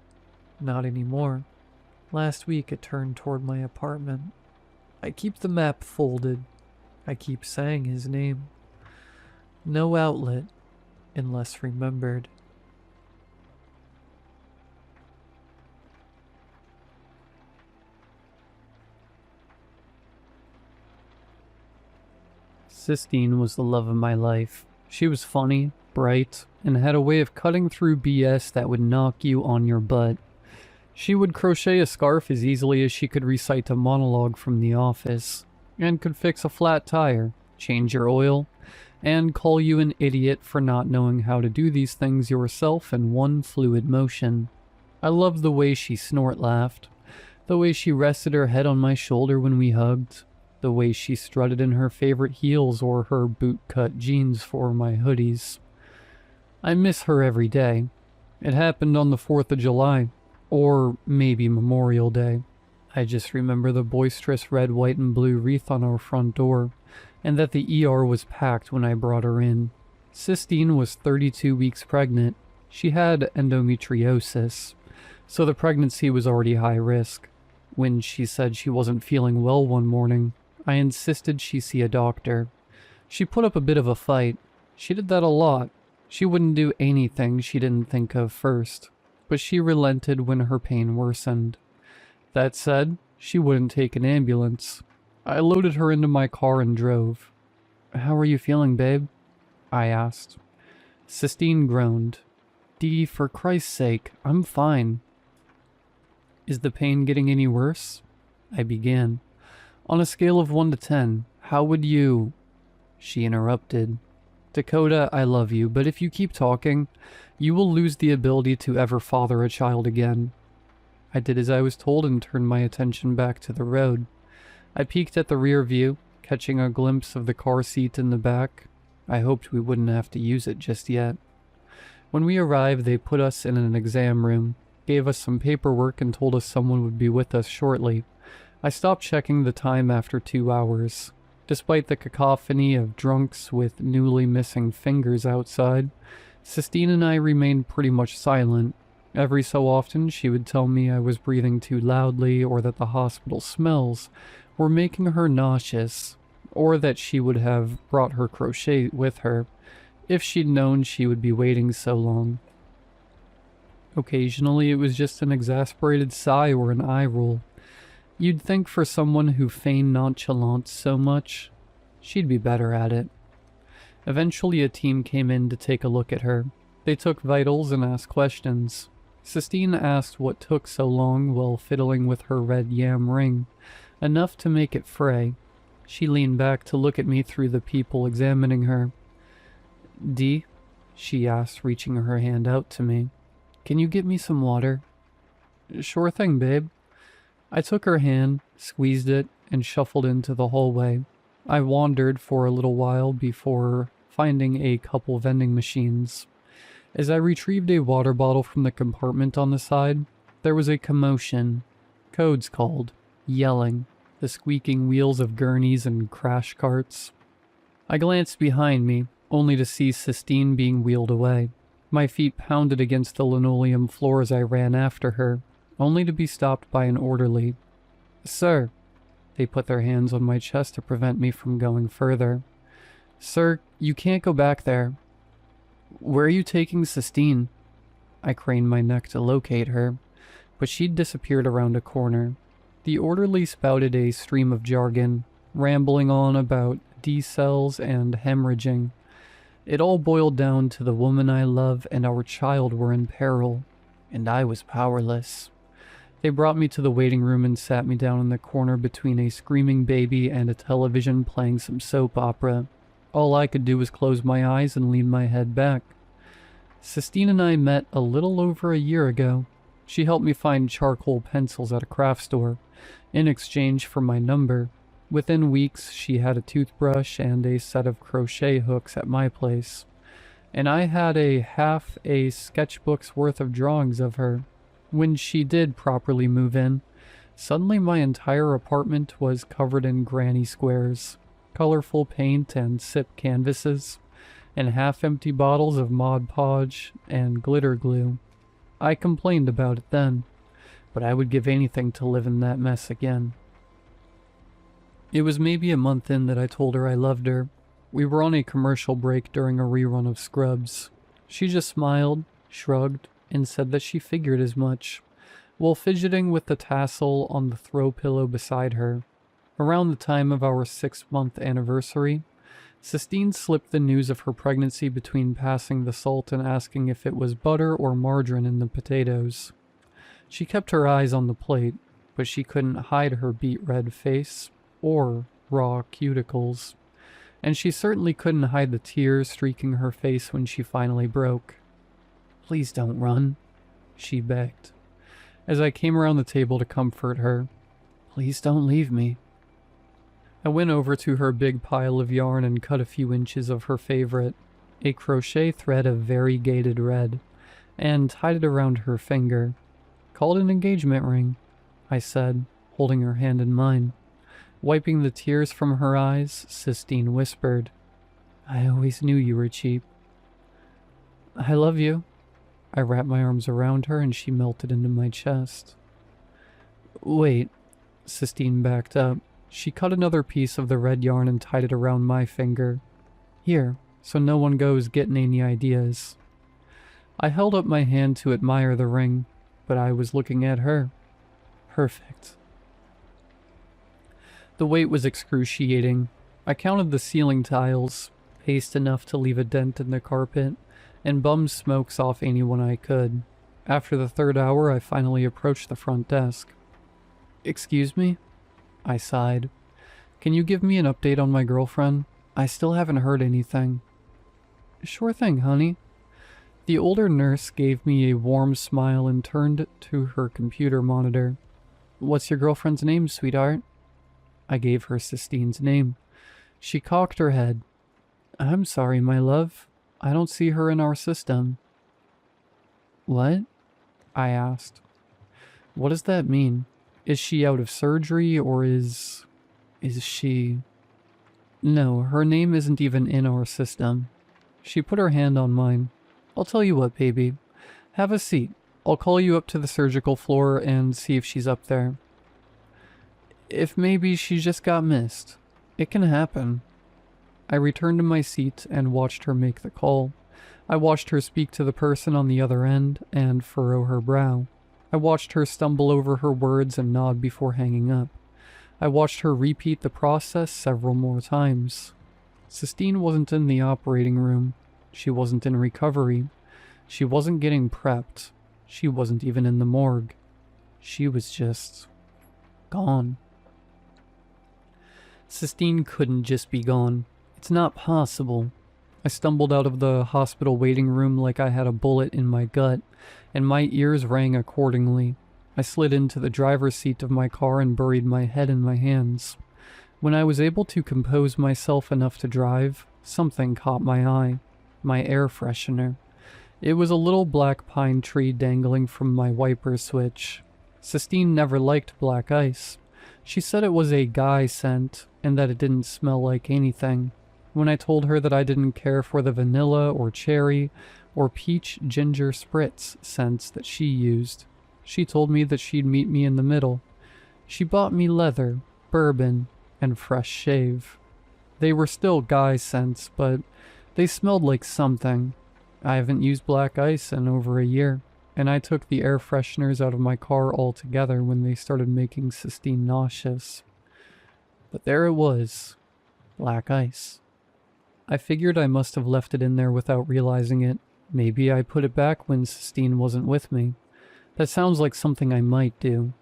Not anymore. Last week it turned toward my apartment. I keep the map folded. I keep saying his name. No outlet, unless remembered. Sistine was the love of my life. She was funny, bright, and had a way of cutting through BS that would knock you on your butt. She would crochet a scarf as easily as she could recite a monologue from The Office, and could fix a flat tire, change your oil, and call you an idiot for not knowing how to do these things yourself in one fluid motion. I loved the way she snort-laughed, the way she rested her head on my shoulder when we hugged, the way she strutted in her favorite heels or her boot-cut jeans for my hoodies. I miss her every day. It happened on the 4th of July, or maybe Memorial Day. I just remember the boisterous red, white, and blue wreath on our front door, and that the ER was packed when I brought her in. Sistine was 32 weeks pregnant. She had endometriosis, so the pregnancy was already high risk. When she said she wasn't feeling well one morning, I insisted she see a doctor. She put up a bit of a fight. She did that a lot. She wouldn't do anything she didn't think of first, but she relented when her pain worsened. That said, she wouldn't take an ambulance. I loaded her into my car and drove. "How are you feeling, babe?" I asked. Sistine groaned. "Dee, for Christ's sake, I'm fine." "Is the pain getting any worse?" I began. "On a scale of 1 to 10, how would you—" She interrupted. "Dakota, I love you, but if you keep talking, you will lose the ability to ever father a child again." I did as I was told and turned my attention back to the road. I peeked at the rear view, catching a glimpse of the car seat in the back. I hoped we wouldn't have to use it just yet. When we arrived, they put us in an exam room, gave us some paperwork, and told us someone would be with us shortly. I stopped checking the time after 2 hours. Despite the cacophony of drunks with newly missing fingers outside, Sistine and I remained pretty much silent. Every so often, she would tell me I was breathing too loudly, or that the hospital smells were making her nauseous, or that she would have brought her crochet with her if she'd known she would be waiting so long. Occasionally, it was just an exasperated sigh or an eye roll. You'd think for someone who feigned nonchalance so much, she'd be better at it. Eventually, a team came in to take a look at her. They took vitals and asked questions. Sistine asked what took so long while fiddling with her red yam ring, enough to make it fray. She leaned back to look at me through the people examining her. "Dee," she asked, reaching her hand out to me. "Can you get me some water?" "Sure thing, babe." I took her hand, squeezed it, and shuffled into the hallway. I wandered for a little while before finding a couple vending machines. As I retrieved a water bottle from the compartment on the side, there was a commotion. Codes called, yelling, the squeaking wheels of gurneys and crash carts. I glanced behind me, only to see Sistine being wheeled away. My feet pounded against the linoleum floor as I ran after her, only to be stopped by an orderly. "Sir," they put their hands on my chest to prevent me from going further. "Sir, you can't go back there." "Where are you taking Sistine?" I craned my neck to locate her, but she'd disappeared around a corner. The orderly spouted a stream of jargon, rambling on about D-cells and hemorrhaging. It all boiled down to the woman I love and our child were in peril, and I was powerless. They brought me to the waiting room and sat me down in the corner between a screaming baby and a television playing some soap opera. All I could do was close my eyes and lean my head back. Sistine and I met a little over a year ago. She helped me find charcoal pencils at a craft store, in exchange for my number. Within weeks, she had a toothbrush and a set of crochet hooks at my place. And I had half a sketchbook's worth of drawings of her. When she did properly move in, suddenly my entire apartment was covered in granny squares, colorful paint and sip canvases, and half-empty bottles of Mod Podge and glitter glue. I complained about it then, but I would give anything to live in that mess again. It was maybe a month in that I told her I loved her. We were on a commercial break during a rerun of Scrubs. She just smiled, shrugged, and said that she figured as much, while fidgeting with the tassel on the throw pillow beside her. Around the time of our 6-month anniversary, Sistine slipped the news of her pregnancy between passing the salt and asking if it was butter or margarine in the potatoes. She kept her eyes on the plate, but she couldn't hide her beet red face or raw cuticles, and she certainly couldn't hide the tears streaking her face when she finally broke. "Please don't run," she begged, as I came around the table to comfort her. "Please don't leave me." I went over to her big pile of yarn and cut a few inches of her favorite, a crochet thread of variegated red, and tied it around her finger. "Call it an engagement ring," I said, holding her hand in mine. Wiping the tears from her eyes, Sistine whispered, "I always knew you were cheap." "I love you." I wrapped my arms around her and she melted into my chest. "Wait." Sistine backed up. She cut another piece of the red yarn and tied it around my finger. "Here, so no one goes getting any ideas." I held up my hand to admire the ring, but I was looking at her. Perfect. The weight was excruciating. I counted the ceiling tiles, paste enough to leave a dent in the carpet, and bummed smokes off anyone I could. After the third hour, I finally approached the front desk. "Excuse me?" I sighed. "Can you give me an update on my girlfriend? I still haven't heard anything." "Sure thing, honey." The older nurse gave me a warm smile and turned to her computer monitor. "What's your girlfriend's name, sweetheart?" I gave her Sistine's name. She cocked her head. "I'm sorry, my love. I don't see her in our system." "What?" I asked. "What does that mean? Is she out of surgery, or is she..." "No, her name isn't even in our system." She put her hand on mine. "I'll tell you what, baby. Have a seat. I'll call you up to the surgical floor and see if she's up there. If maybe she just got missed. It can happen." I returned to my seat and watched her make the call. I watched her speak to the person on the other end and furrow her brow. I watched her stumble over her words and nod before hanging up. I watched her repeat the process several more times. Sistine wasn't in the operating room. She wasn't in recovery. She wasn't getting prepped. She wasn't even in the morgue. She was just gone. Sistine couldn't just be gone. It's not possible. I stumbled out of the hospital waiting room like I had a bullet in my gut, and my ears rang accordingly. I slid into the driver's seat of my car and buried my head in my hands. When I was able to compose myself enough to drive, something caught my eye. My air freshener. It was a little black pine tree dangling from my wiper switch. Sistine never liked black ice. She said it was a guy scent, and that it didn't smell like anything. When I told her that I didn't care for the vanilla or cherry or peach ginger spritz scents that she used, she told me that she'd meet me in the middle. She bought me leather, bourbon, and fresh shave. They were still guy scents, but they smelled like something. I haven't used black ice in over a year, and I took the air fresheners out of my car altogether when they started making Sistine nauseous. But there it was, black ice. I figured I must have left it in there without realizing it. Maybe I put it back when Sistine wasn't with me. That sounds like something I might do.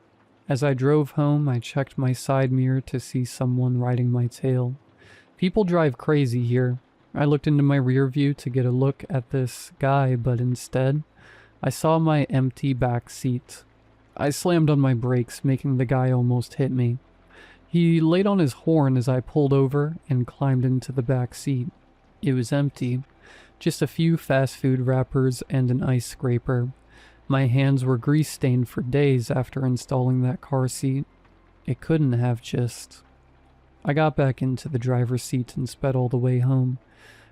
As I drove home, I checked my side mirror to see someone riding my tail. People drive crazy here. I looked into my rear view to get a look at this guy, but instead, I saw my empty back seat. I slammed on my brakes, making the guy almost hit me. He laid on his horn as I pulled over and climbed into the back seat. It was empty. Just a few fast food wrappers and an ice scraper. My hands were grease-stained for days after installing that car seat. It couldn't have just... I got back into the driver's seat and sped all the way home.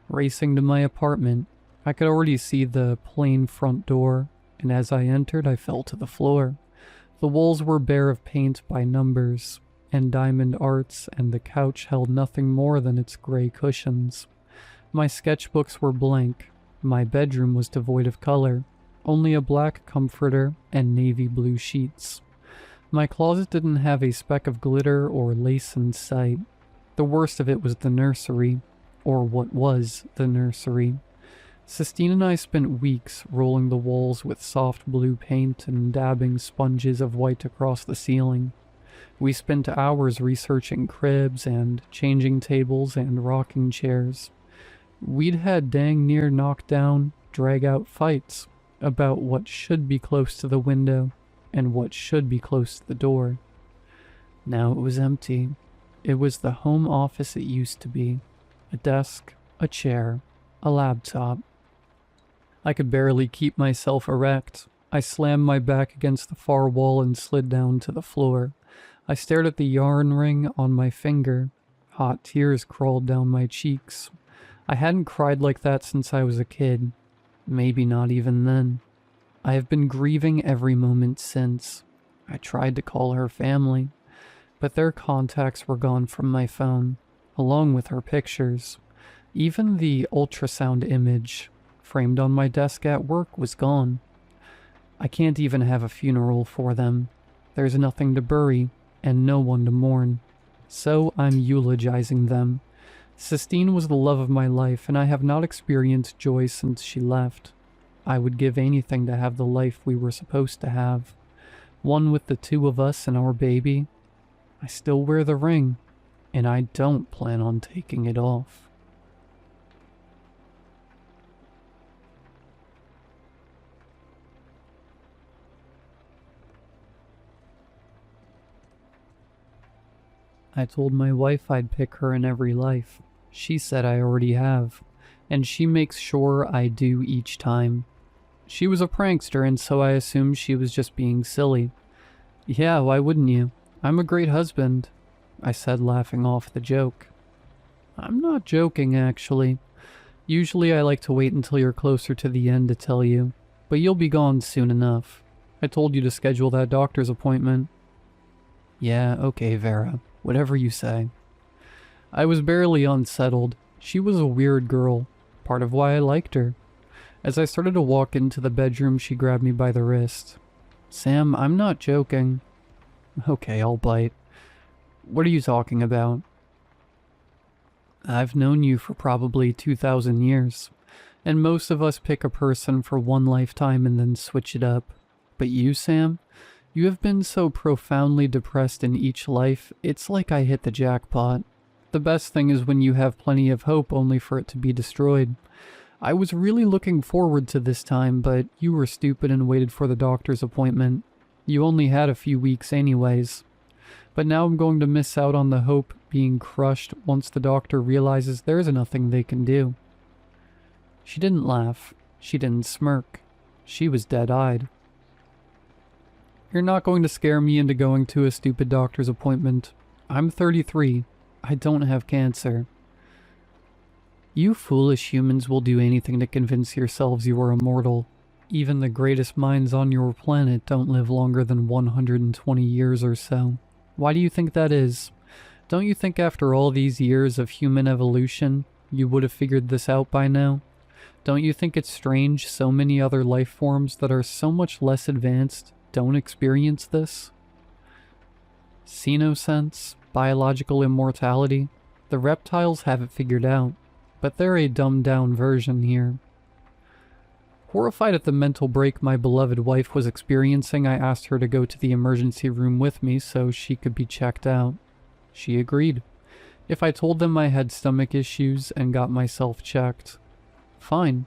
Racing to my apartment, I could already see the plain front door, and as I entered, I fell to the floor. The walls were bare of paint by numbers and diamond arts, and the couch held nothing more than its gray cushions. My sketchbooks were blank. My bedroom was devoid of color, only a black comforter and navy blue sheets. My closet didn't have a speck of glitter or lace in sight. The worst of it was the nursery, or what was the nursery. Sistine and I spent weeks rolling the walls with soft blue paint and dabbing sponges of white across the ceiling. We spent hours researching cribs and changing tables and rocking chairs. We'd had dang near knockdown, drag-out fights about what should be close to the window and what should be close to the door. Now it was empty. It was the home office it used to be. A desk, a chair, a laptop. I could barely keep myself erect. I slammed my back against the far wall and slid down to the floor. I stared at the yarn ring on my finger. Hot tears crawled down my cheeks. I hadn't cried like that since I was a kid. Maybe not even then. I have been grieving every moment since. I tried to call her family, but their contacts were gone from my phone, along with her pictures. Even the ultrasound image, framed on my desk at work, was gone. I can't even have a funeral for them. There's nothing to bury, and no one to mourn. So I'm eulogizing them. Sistine was the love of my life, and I have not experienced joy since she left. I would give anything to have the life we were supposed to have. One with the two of us and our baby. I still wear the ring, and I don't plan on taking it off. I told my wife I'd pick her in every life. She said I already have, and she makes sure I do each time. She was a prankster, and so I assumed she was just being silly. Yeah, why wouldn't you? I'm a great husband, I said, laughing off the joke. I'm not joking, actually. Usually I like to wait until you're closer to the end to tell you, but you'll be gone soon enough. I told you to schedule that doctor's appointment. Yeah, okay, Vera. Whatever you say. I was barely unsettled. She was a weird girl, part of why I liked her. As I started to walk into the bedroom, she grabbed me by the wrist. Sam, I'm not joking. Okay, I'll bite. What are you talking about? I've known you for probably 2,000 years, and most of us pick a person for one lifetime and then switch it up. But you, Sam? You have been so profoundly depressed in each life, it's like I hit the jackpot. The best thing is when you have plenty of hope only for it to be destroyed. I was really looking forward to this time, but you were stupid and waited for the doctor's appointment. You only had a few weeks anyways. But now I'm going to miss out on the hope being crushed once the doctor realizes there's nothing they can do. She didn't laugh. She didn't smirk. She was dead-eyed. You're not going to scare me into going to a stupid doctor's appointment. I'm 33. I don't have cancer. You foolish humans will do anything to convince yourselves you are immortal. Even the greatest minds on your planet don't live longer than 120 years or so. Why do you think that is? Don't you think after all these years of human evolution, you would have figured this out by now? Don't you think it's strange so many other life forms that are so much less advanced don't experience this? Xenosense, biological immortality. The reptiles have it figured out, but they're a dumbed-down version here. Horrified at the mental break my beloved wife was experiencing, I asked her to go to the emergency room with me so she could be checked out. She agreed. If I told them I had stomach issues and got myself checked. Fine.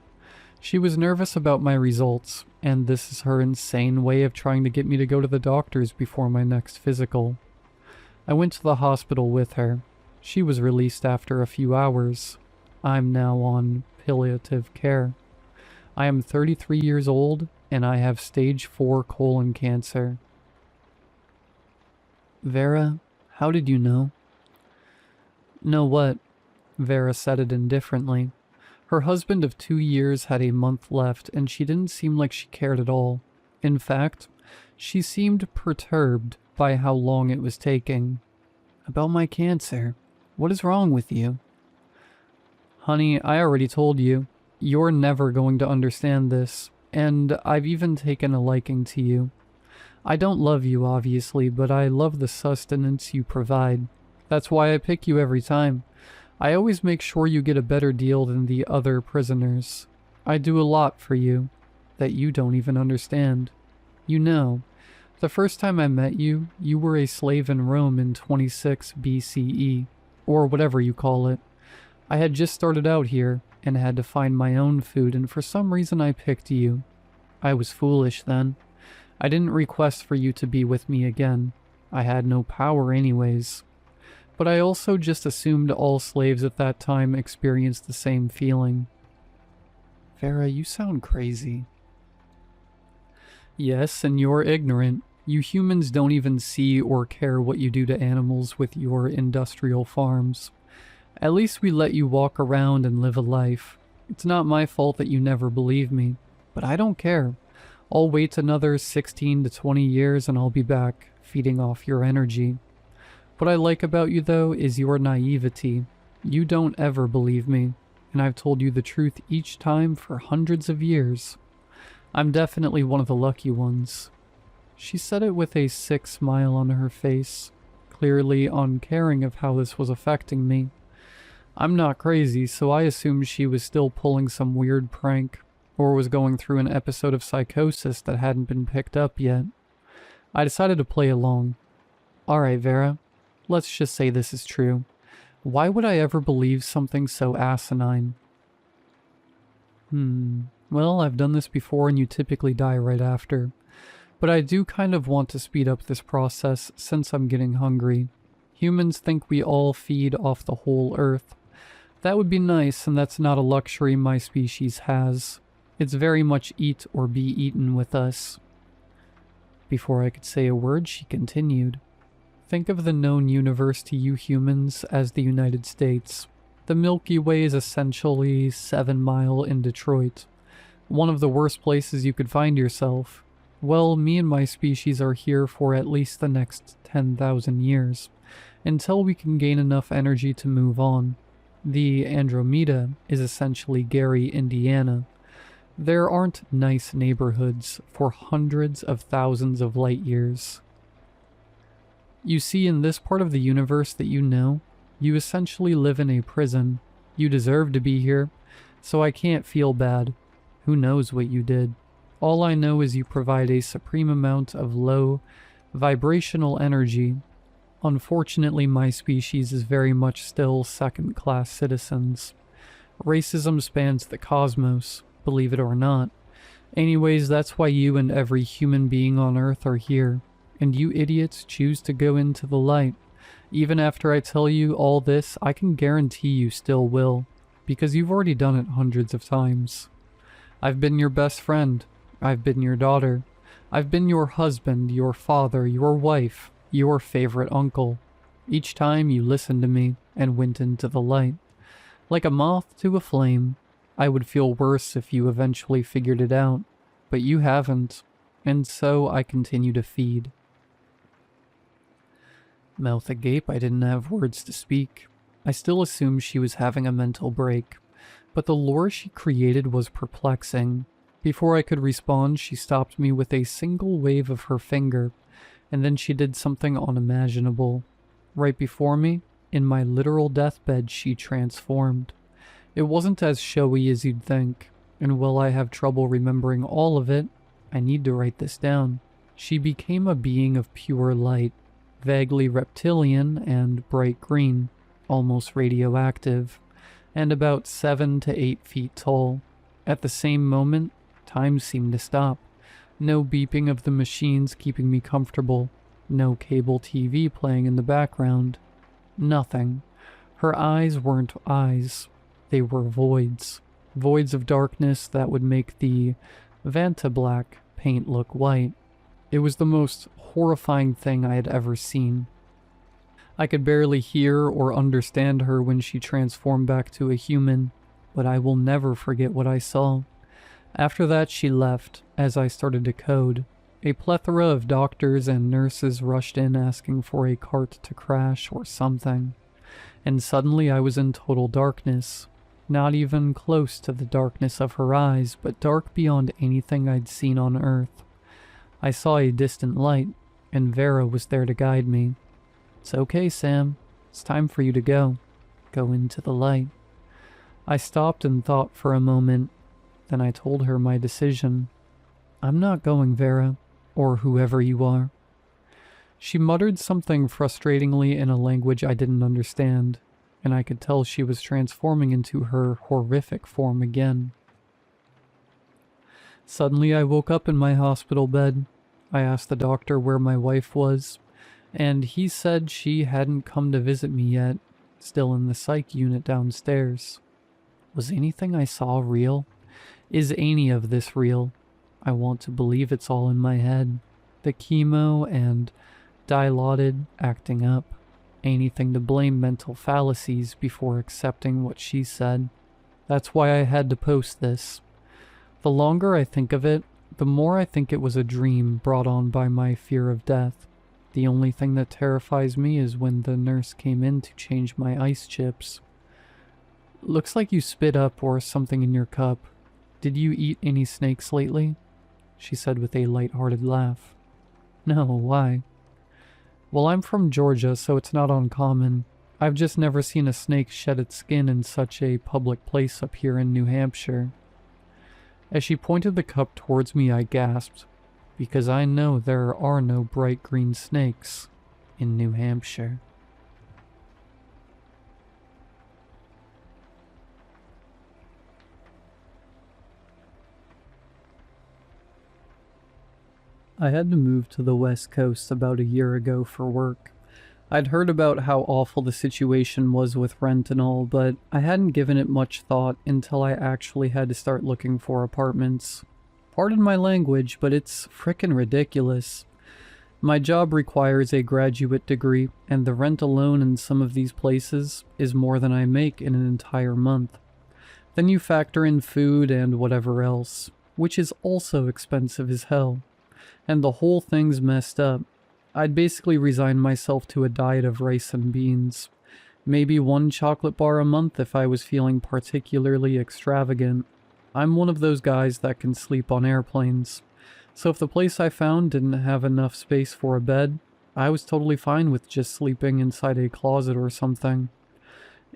She was nervous about my results, and this is her insane way of trying to get me to go to the doctors before my next physical. I went to the hospital with her. She was released after a few hours. I'm now on palliative care. I am 33 years old, and I have stage 4 colon cancer. Vera, how did you know? Know what? Vera said it indifferently. Her husband of 2 years had a month left, and she didn't seem like she cared at all. In fact, she seemed perturbed by how long it was taking. About my cancer. What is wrong with you? Honey, I already told you. You're never going to understand this, and I've even taken a liking to you. I don't love you, obviously, but I love the sustenance you provide. That's why I pick you every time. I always make sure you get a better deal than the other prisoners. I do a lot for you that you don't even understand. You know, the first time I met you, you were a slave in Rome in 26 BCE, or whatever you call it. I had just started out here and had to find my own food, and for some reason I picked you. I was foolish then. I didn't request for you to be with me again. I had no power anyways. But I also just assumed all slaves at that time experienced the same feeling. Vera, you sound crazy. Yes, and you're ignorant. You humans don't even see or care what you do to animals with your industrial farms. At least we let you walk around and live a life. It's not my fault that you never believe me, but I don't care. I'll wait another 16 to 20 years and I'll be back, feeding off your energy. What I like about you, though, is your naivety. You don't ever believe me, and I've told you the truth each time for hundreds of years. I'm definitely one of the lucky ones. She said it with a sick smile on her face, clearly uncaring of how this was affecting me. I'm not crazy, so I assumed she was still pulling some weird prank, or was going through an episode of psychosis that hadn't been picked up yet. I decided to play along. Alright, Vera, let's just say this is true. Why would I ever believe something so asinine? Well, I've done this before and you typically die right after. But I do kind of want to speed up this process since I'm getting hungry. Humans think we all feed off the whole earth. That would be nice, and that's not a luxury my species has. It's very much eat or be eaten with us. Before I could say a word, she continued. Think of the known universe to you humans as the United States. The Milky Way is essentially 7 Mile in Detroit. One of the worst places you could find yourself. Well, me and my species are here for at least the next 10,000 years, until we can gain enough energy to move on. The Andromeda is essentially Gary, Indiana. There aren't nice neighborhoods for hundreds of thousands of light years. You see, in this part of the universe that you know, you essentially live in a prison. You deserve to be here, so I can't feel bad. Who knows what you did? All I know is you provide a supreme amount of low, vibrational energy. Unfortunately, my species is very much still second-class citizens. Racism spans the cosmos, believe it or not. Anyways, that's why you and every human being on Earth are here, and you idiots choose to go into the light. Even after I tell you all this, I can guarantee you still will, because you've already done it hundreds of times. I've been your best friend. I've been your daughter. I've been your husband, your father, your wife, your favorite uncle. Each time you listened to me and went into the light. Like a moth to a flame. I would feel worse if you eventually figured it out, but you haven't, and so I continue to feed. Mouth agape, I didn't have words to speak. I still assumed she was having a mental break, but the lore she created was perplexing. Before I could respond, she stopped me with a single wave of her finger, and then she did something unimaginable. Right before me, in my literal deathbed, she transformed. It wasn't as showy as you'd think, and while I have trouble remembering all of it, I need to write this down. She became a being of pure light, vaguely reptilian and bright green, almost radioactive, and about 7 to 8 feet tall. At the same moment, time seemed to stop. No beeping of the machines keeping me comfortable. No cable TV playing in the background. Nothing. Her eyes weren't eyes. They were voids. Voids of darkness that would make the Vantablack paint look white. It was the most horrifying thing I had ever seen. I could barely hear or understand her when she transformed back to a human, but I will never forget what I saw. After that, she left, as I started to code. A plethora of doctors and nurses rushed in asking for a cart to crash or something. And suddenly I was in total darkness. Not even close to the darkness of her eyes, but dark beyond anything I'd seen on Earth. I saw a distant light, and Vera was there to guide me. It's okay, Sam. It's time for you to go. Go into the light. I stopped and thought for a moment. Then I told her my decision. I'm not going, Vera, or whoever you are. She muttered something frustratingly in a language I didn't understand, and I could tell she was transforming into her horrific form again. Suddenly I woke up in my hospital bed. I asked the doctor where my wife was, and he said she hadn't come to visit me yet, still in the psych unit downstairs. Was anything I saw real? Is any of this real? I want to believe it's all in my head. The chemo and dilaudid acting up. Anything to blame mental fallacies before accepting what she said. That's why I had to post this. The longer I think of it, the more I think it was a dream brought on by my fear of death. The only thing that terrifies me is when the nurse came in to change my ice chips. Looks like you spit up or something in your cup. Did you eat any snakes lately? She said with a light-hearted laugh. No, why? Well, I'm from Georgia, so it's not uncommon. I've just never seen a snake shed its skin in such a public place up here in New Hampshire. As she pointed the cup towards me, I gasped, because I know there are no bright green snakes in New Hampshire. I had to move to the West Coast about a year ago for work. I'd heard about how awful the situation was with rent and all, but I hadn't given it much thought until I actually had to start looking for apartments. Pardon my language, but it's frickin' ridiculous. My job requires a graduate degree, and the rent alone in some of these places is more than I make in an entire month. Then you factor in food and whatever else, which is also expensive as hell. And the whole thing's messed up. I'd basically resign myself to a diet of rice and beans. Maybe one chocolate bar a month if I was feeling particularly extravagant. I'm one of those guys that can sleep on airplanes. So if the place I found didn't have enough space for a bed, I was totally fine with just sleeping inside a closet or something.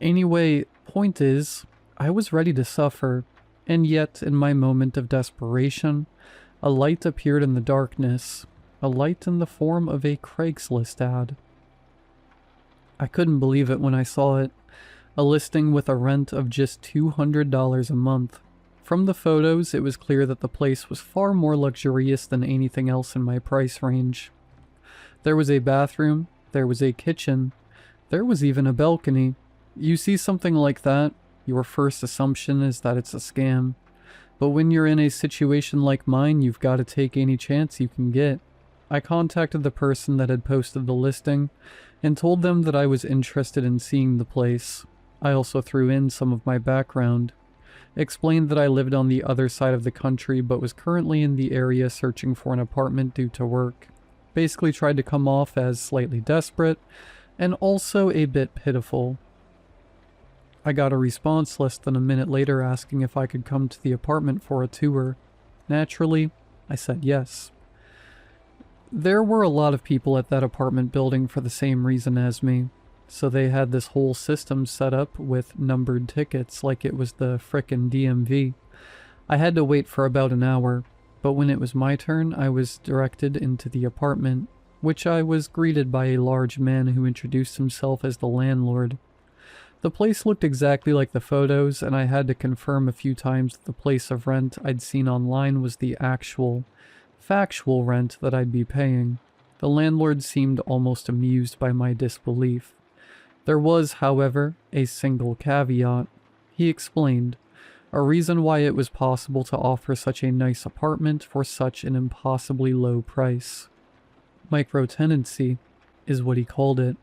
Anyway, point is, I was ready to suffer, and yet in my moment of desperation, a light appeared in the darkness. A light in the form of a Craigslist ad. I couldn't believe it when I saw it. A listing with a rent of just $200 a month. From the photos, it was clear that the place was far more luxurious than anything else in my price range. There was a bathroom, there was a kitchen, there was even a balcony. You see something like that, your first assumption is that it's a scam. But when you're in a situation like mine, you've got to take any chance you can get. I contacted the person that had posted the listing and told them that I was interested in seeing the place. I also threw in some of my background, explained that I lived on the other side of the country but was currently in the area searching for an apartment due to work. Basically tried to come off as slightly desperate and also a bit pitiful. I got a response less than a minute later asking if I could come to the apartment for a tour. Naturally, I said yes. There were a lot of people at that apartment building for the same reason as me, so they had this whole system set up with numbered tickets like it was the frickin' DMV. I had to wait for about an hour, but when it was my turn, I was directed into the apartment, which I was greeted by a large man who introduced himself as the landlord. The place looked exactly like the photos, and I had to confirm a few times that the place of rent I'd seen online was the actual, factual rent that I'd be paying. The landlord seemed almost amused by my disbelief. There was, however, a single caveat. He explained, a reason why it was possible to offer such a nice apartment for such an impossibly low price. Microtenancy is what he called it,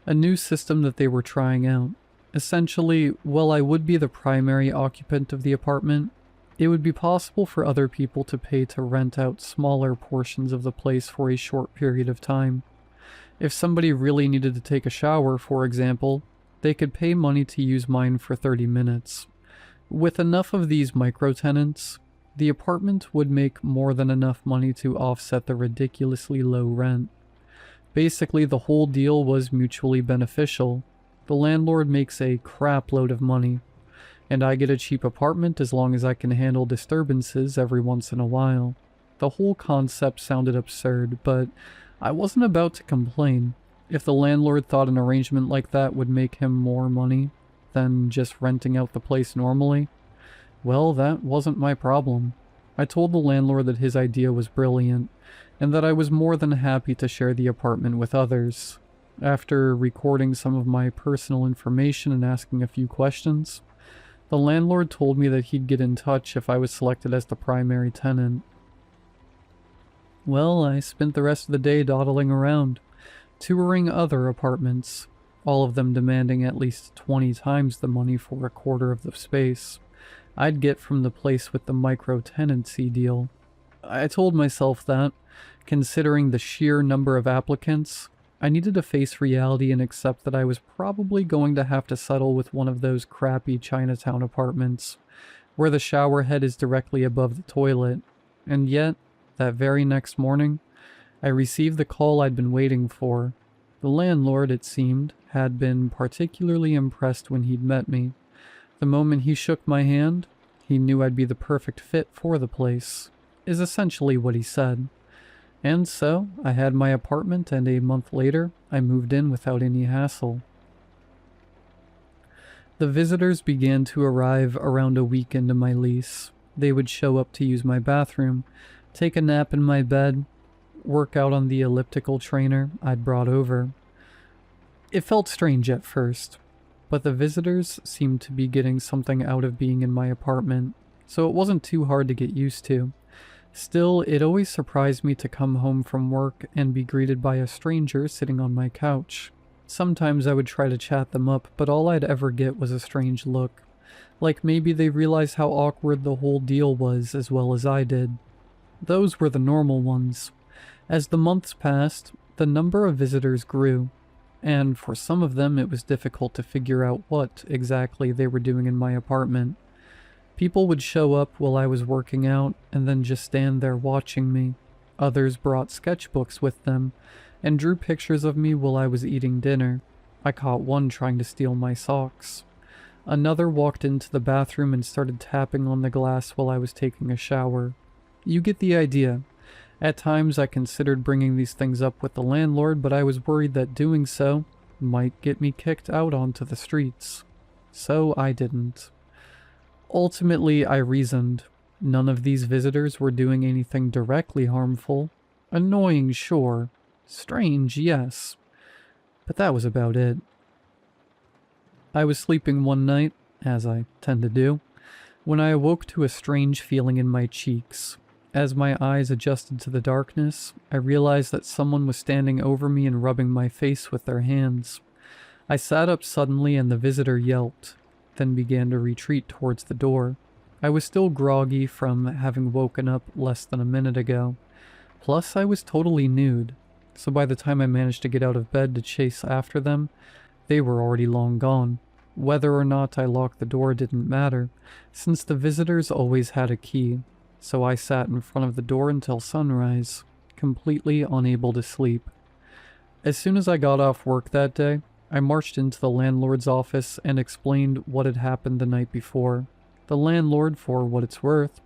a new system that they were trying out. Essentially, while I would be the primary occupant of the apartment, it would be possible for other people to pay to rent out smaller portions of the place for a short period of time. If somebody really needed to take a shower, for example, they could pay money to use mine for 30 minutes. With enough of these microtenants, the apartment would make more than enough money to offset the ridiculously low rent. Basically, the whole deal was mutually beneficial. The landlord makes a crap load of money, and I get a cheap apartment as long as I can handle disturbances every once in a while. The whole concept sounded absurd, but I wasn't about to complain. If the landlord thought an arrangement like that would make him more money than just renting out the place normally, well, that wasn't my problem. I told the landlord that his idea was brilliant, and that I was more than happy to share the apartment with others. After recording some of my personal information and asking a few questions, the landlord told me that he'd get in touch if I was selected as the primary tenant. Well, I spent the rest of the day dawdling around, touring other apartments, all of them demanding at least 20 times the money for a quarter of the space I'd get from the place with the micro-tenancy deal. I told myself that, considering the sheer number of applicants, I needed to face reality and accept that I was probably going to have to settle with one of those crappy Chinatown apartments, where the shower head is directly above the toilet. And yet, that very next morning, I received the call I'd been waiting for. The landlord, it seemed, had been particularly impressed when he'd met me. The moment he shook my hand, he knew I'd be the perfect fit for the place, is essentially what he said. And so, I had my apartment, and a month later, I moved in without any hassle. The visitors began to arrive around a week into my lease. They would show up to use my bathroom, take a nap in my bed, work out on the elliptical trainer I'd brought over. It felt strange at first, but the visitors seemed to be getting something out of being in my apartment, so it wasn't too hard to get used to. Still, it always surprised me to come home from work and be greeted by a stranger sitting on my couch. Sometimes I would try to chat them up, but all I'd ever get was a strange look. Like maybe they realized how awkward the whole deal was as well as I did. Those were the normal ones. As the months passed, the number of visitors grew, and for some of them it was difficult to figure out what exactly they were doing in my apartment. People would show up while I was working out and then just stand there watching me. Others brought sketchbooks with them and drew pictures of me while I was eating dinner. I caught one trying to steal my socks. Another walked into the bathroom and started tapping on the glass while I was taking a shower. You get the idea. At times I considered bringing these things up with the landlord, but I was worried that doing so might get me kicked out onto the streets. So I didn't. Ultimately, I reasoned, none of these visitors were doing anything directly harmful. Annoying, sure. Strange, yes. But that was about it. I was sleeping one night, as I tend to do, when I awoke to a strange feeling in my cheeks. As my eyes adjusted to the darkness, I realized that someone was standing over me and rubbing my face with their hands. I sat up suddenly and the visitor yelped, then began to retreat towards the door. I was still groggy from having woken up less than a minute ago. Plus, I was totally nude, so by the time I managed to get out of bed to chase after them, they were already long gone. Whether or not I locked the door didn't matter, since the visitors always had a key. So I sat in front of the door until sunrise, completely unable to sleep. As soon as I got off work that day, I marched into the landlord's office and explained what had happened the night before. The landlord, for what it's worth,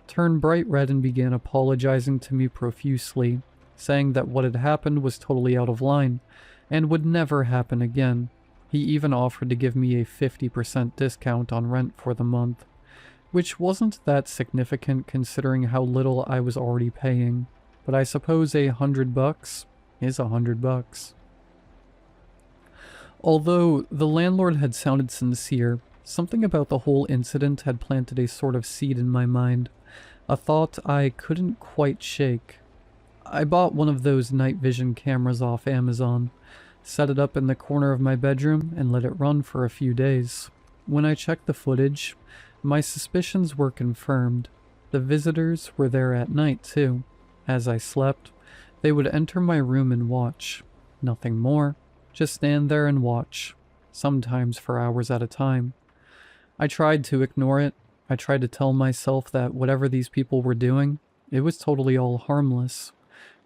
turned bright red and began apologizing to me profusely, saying that what had happened was totally out of line and would never happen again. He even offered to give me a 50% discount on rent for the month, which wasn't that significant considering how little I was already paying, but I suppose $100 is $100. Although the landlord had sounded sincere, something about the whole incident had planted a sort of seed in my mind, a thought I couldn't quite shake. I bought one of those night vision cameras off Amazon, set it up in the corner of my bedroom, and let it run for a few days. When I checked the footage, my suspicions were confirmed. The visitors were there at night, too. As I slept, they would enter my room and watch. Nothing more. Just stand there and watch. Sometimes for hours at a time. I tried to ignore it. I tried to tell myself that whatever these people were doing, it was totally all harmless.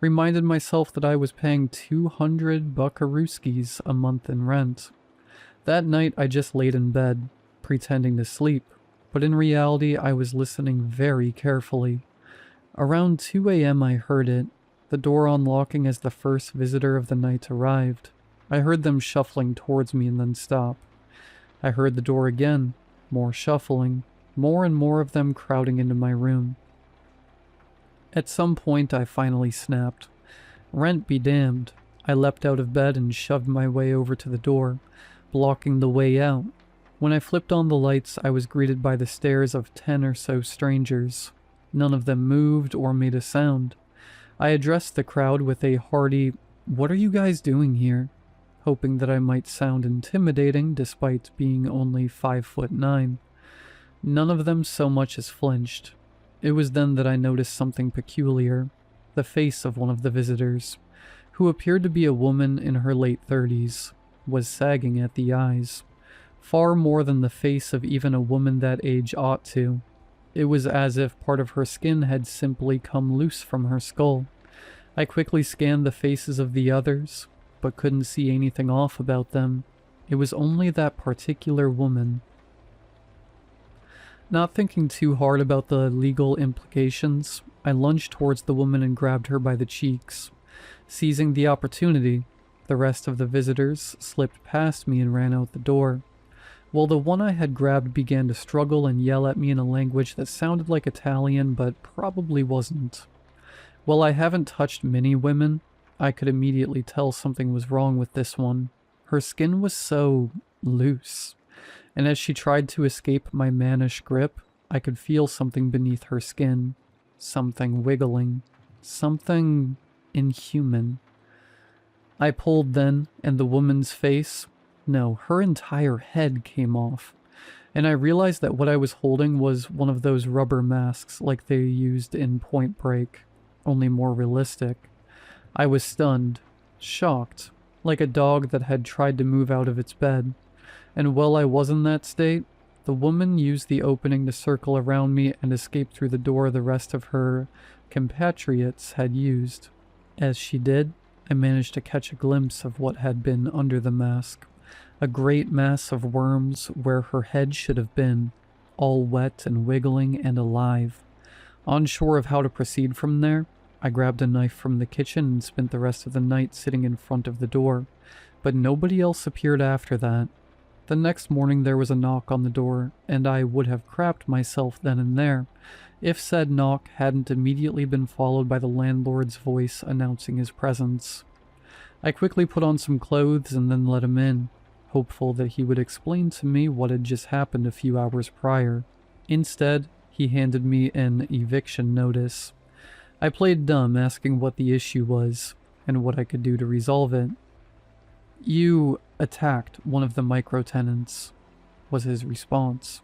Reminded myself that I was paying 200 buckarooskies a month in rent. That night I just laid in bed, pretending to sleep. But in reality, I was listening very carefully. Around 2 a.m. I heard it, the door unlocking as the first visitor of the night arrived. I heard them shuffling towards me and then stop. I heard the door again, more shuffling, more and more of them crowding into my room. At some point, I finally snapped. Rent be damned. I leapt out of bed and shoved my way over to the door, blocking the way out. When I flipped on the lights, I was greeted by the stares of 10 or so strangers. None of them moved or made a sound. I addressed the crowd with a hearty, "What are you guys doing here?" hoping that I might sound intimidating despite being only 5'9". None of them so much as flinched. It was then that I noticed something peculiar: the face of one of the visitors, who appeared to be a woman in her late 30s, was sagging at the eyes, far more than the face of even a woman that age ought to. It was as if part of her skin had simply come loose from her skull. I quickly scanned the faces of the others, but couldn't see anything off about them. It was only that particular woman. Not thinking too hard about the legal implications, I lunged towards the woman and grabbed her by the cheeks. Seizing the opportunity, the rest of the visitors slipped past me and ran out the door, while the one I had grabbed began to struggle and yell at me in a language that sounded like Italian but probably wasn't. While I haven't touched many women, I could immediately tell something was wrong with this one. Her skin was so loose, and as she tried to escape my mannish grip, I could feel something beneath her skin. Something wiggling. Something inhuman. I pulled then, and the woman's face, no, her entire head came off, and I realized that what I was holding was one of those rubber masks like they used in Point Break, only more realistic. I was stunned, shocked, like a dog that had tried to move out of its bed, and while I was in that state, the woman used the opening to circle around me and escape through the door the rest of her compatriots had used. As she did, I managed to catch a glimpse of what had been under the mask. A great mass of worms where her head should have been, all wet and wiggling and alive. Unsure of how to proceed from there, I grabbed a knife from the kitchen and spent the rest of the night sitting in front of the door, but nobody else appeared after that. The next morning there was a knock on the door, and I would have crapped myself then and there, if said knock hadn't immediately been followed by the landlord's voice announcing his presence. I quickly put on some clothes and then let him in, hopeful that he would explain to me what had just happened a few hours prior. Instead, he handed me an eviction notice. I played dumb, asking what the issue was, and what I could do to resolve it. "You attacked one of the micro-tenants," was his response.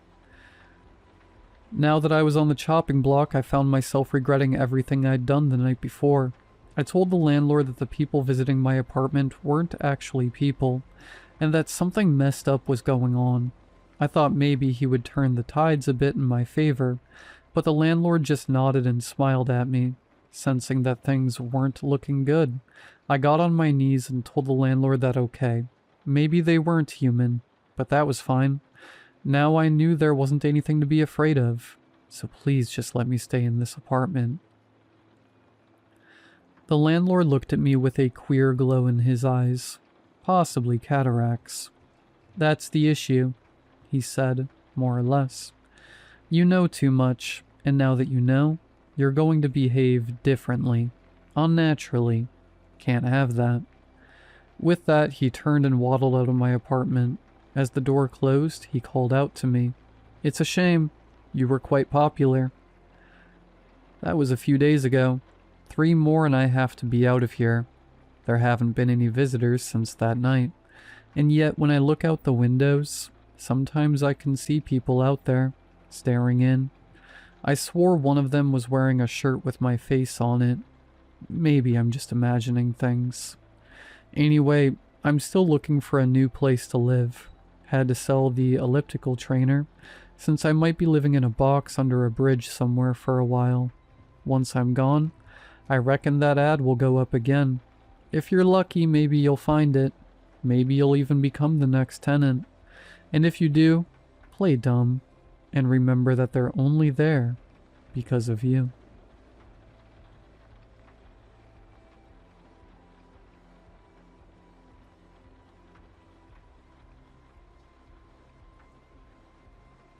Now that I was on the chopping block, I found myself regretting everything I'd done the night before. I told the landlord that the people visiting my apartment weren't actually people, and that something messed up was going on. I thought maybe he would turn the tides a bit in my favor, but the landlord just nodded and smiled at me, sensing that things weren't looking good. I got on my knees and told the landlord that okay, maybe they weren't human, but that was fine. Now I knew there wasn't anything to be afraid of, so please just let me stay in this apartment. The landlord looked at me with a queer glow in his eyes, possibly cataracts. "That's the issue," he said, more or less. "You know too much, and now that you know, you're going to behave differently, unnaturally. Can't have that." With that, he turned and waddled out of my apartment. As the door closed, he called out to me, "It's a shame. You were quite popular." That was a few days ago. 3 more and I have to be out of here. There haven't been any visitors since that night, and yet when I look out the windows, sometimes I can see people out there, staring in. I swore one of them was wearing a shirt with my face on it. Maybe I'm just imagining things. Anyway, I'm still looking for a new place to live. Had to sell the elliptical trainer, since I might be living in a box under a bridge somewhere for a while. Once I'm gone, I reckon that ad will go up again. If you're lucky, maybe you'll find it. Maybe you'll even become the next tenant. And if you do, play dumb, and remember that they're only there because of you.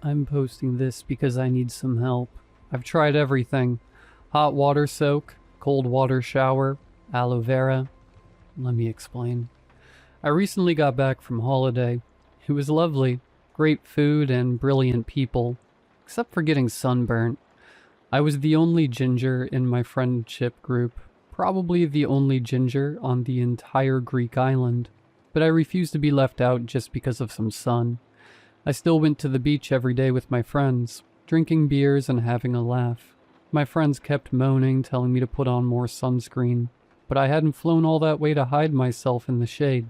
I'm posting this because I need some help. I've tried everything. Hot water soak, cold water shower, aloe vera. Let me explain. I recently got back from holiday. It was lovely. Great food and brilliant people. Except for getting sunburnt. I was the only ginger in my friendship group. probably the only ginger on the entire Greek island, but I refused to be left out just because of some sun. I still went to the beach every day with my friends, drinking beers and having a laugh. My friends kept moaning, telling me to put on more sunscreen, but I hadn't flown all that way to hide myself in the shade.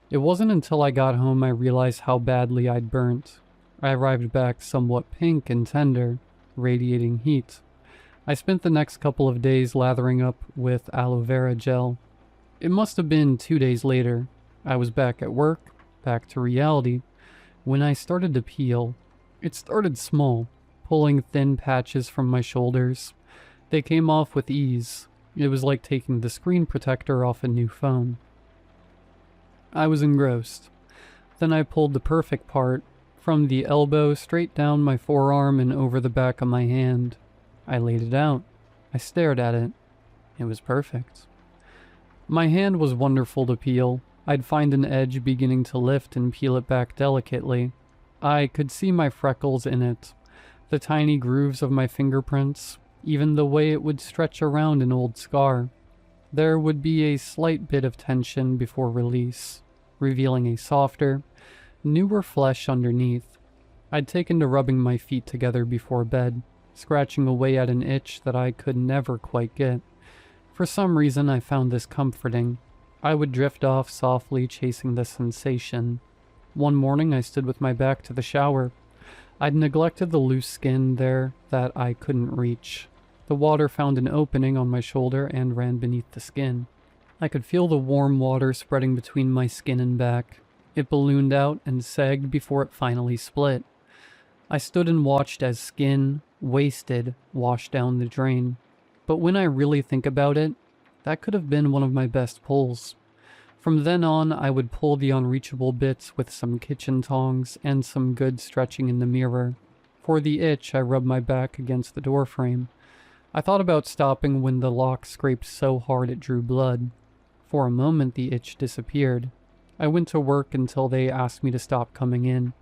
It wasn't until I got home I realized how badly I'd burnt. I arrived back somewhat pink and tender, radiating heat. I spent the next couple of days lathering up with aloe vera gel. It must have been 2 days later. I was back at work, back to reality, when I started to peel. It started small, pulling thin patches from my shoulders. They came off with ease. It was like taking the screen protector off a new phone. I was engrossed. Then I pulled the perfect part, from the elbow straight down my forearm and over the back of my hand. I laid it out. I stared at it. It was perfect. My hand was wonderful to peel. I'd find an edge beginning to lift and peel it back delicately. I could see my freckles in it, the tiny grooves of my fingerprints, even the way it would stretch around an old scar. There would be a slight bit of tension before release, revealing a softer, newer flesh underneath. I'd taken to rubbing my feet together before bed, scratching away at an itch that I could never quite get. For some reason, I found this comforting. I would drift off softly, chasing the sensation. One morning, I stood with my back to the shower. I'd neglected the loose skin there that I couldn't reach. The water found an opening on my shoulder and ran beneath the skin. I could feel the warm water spreading between my skin and back. It ballooned out and sagged before it finally split. I stood and watched as skin, wasted, washed down the drain. But when I really think about it, that could have been one of my best pulls. From then on, I would pull the unreachable bits with some kitchen tongs and some good stretching in the mirror. For the itch, I rubbed my back against the doorframe. I thought about stopping when the lock scraped so hard it drew blood. For a moment, the itch disappeared. I went to work until they asked me to stop coming in.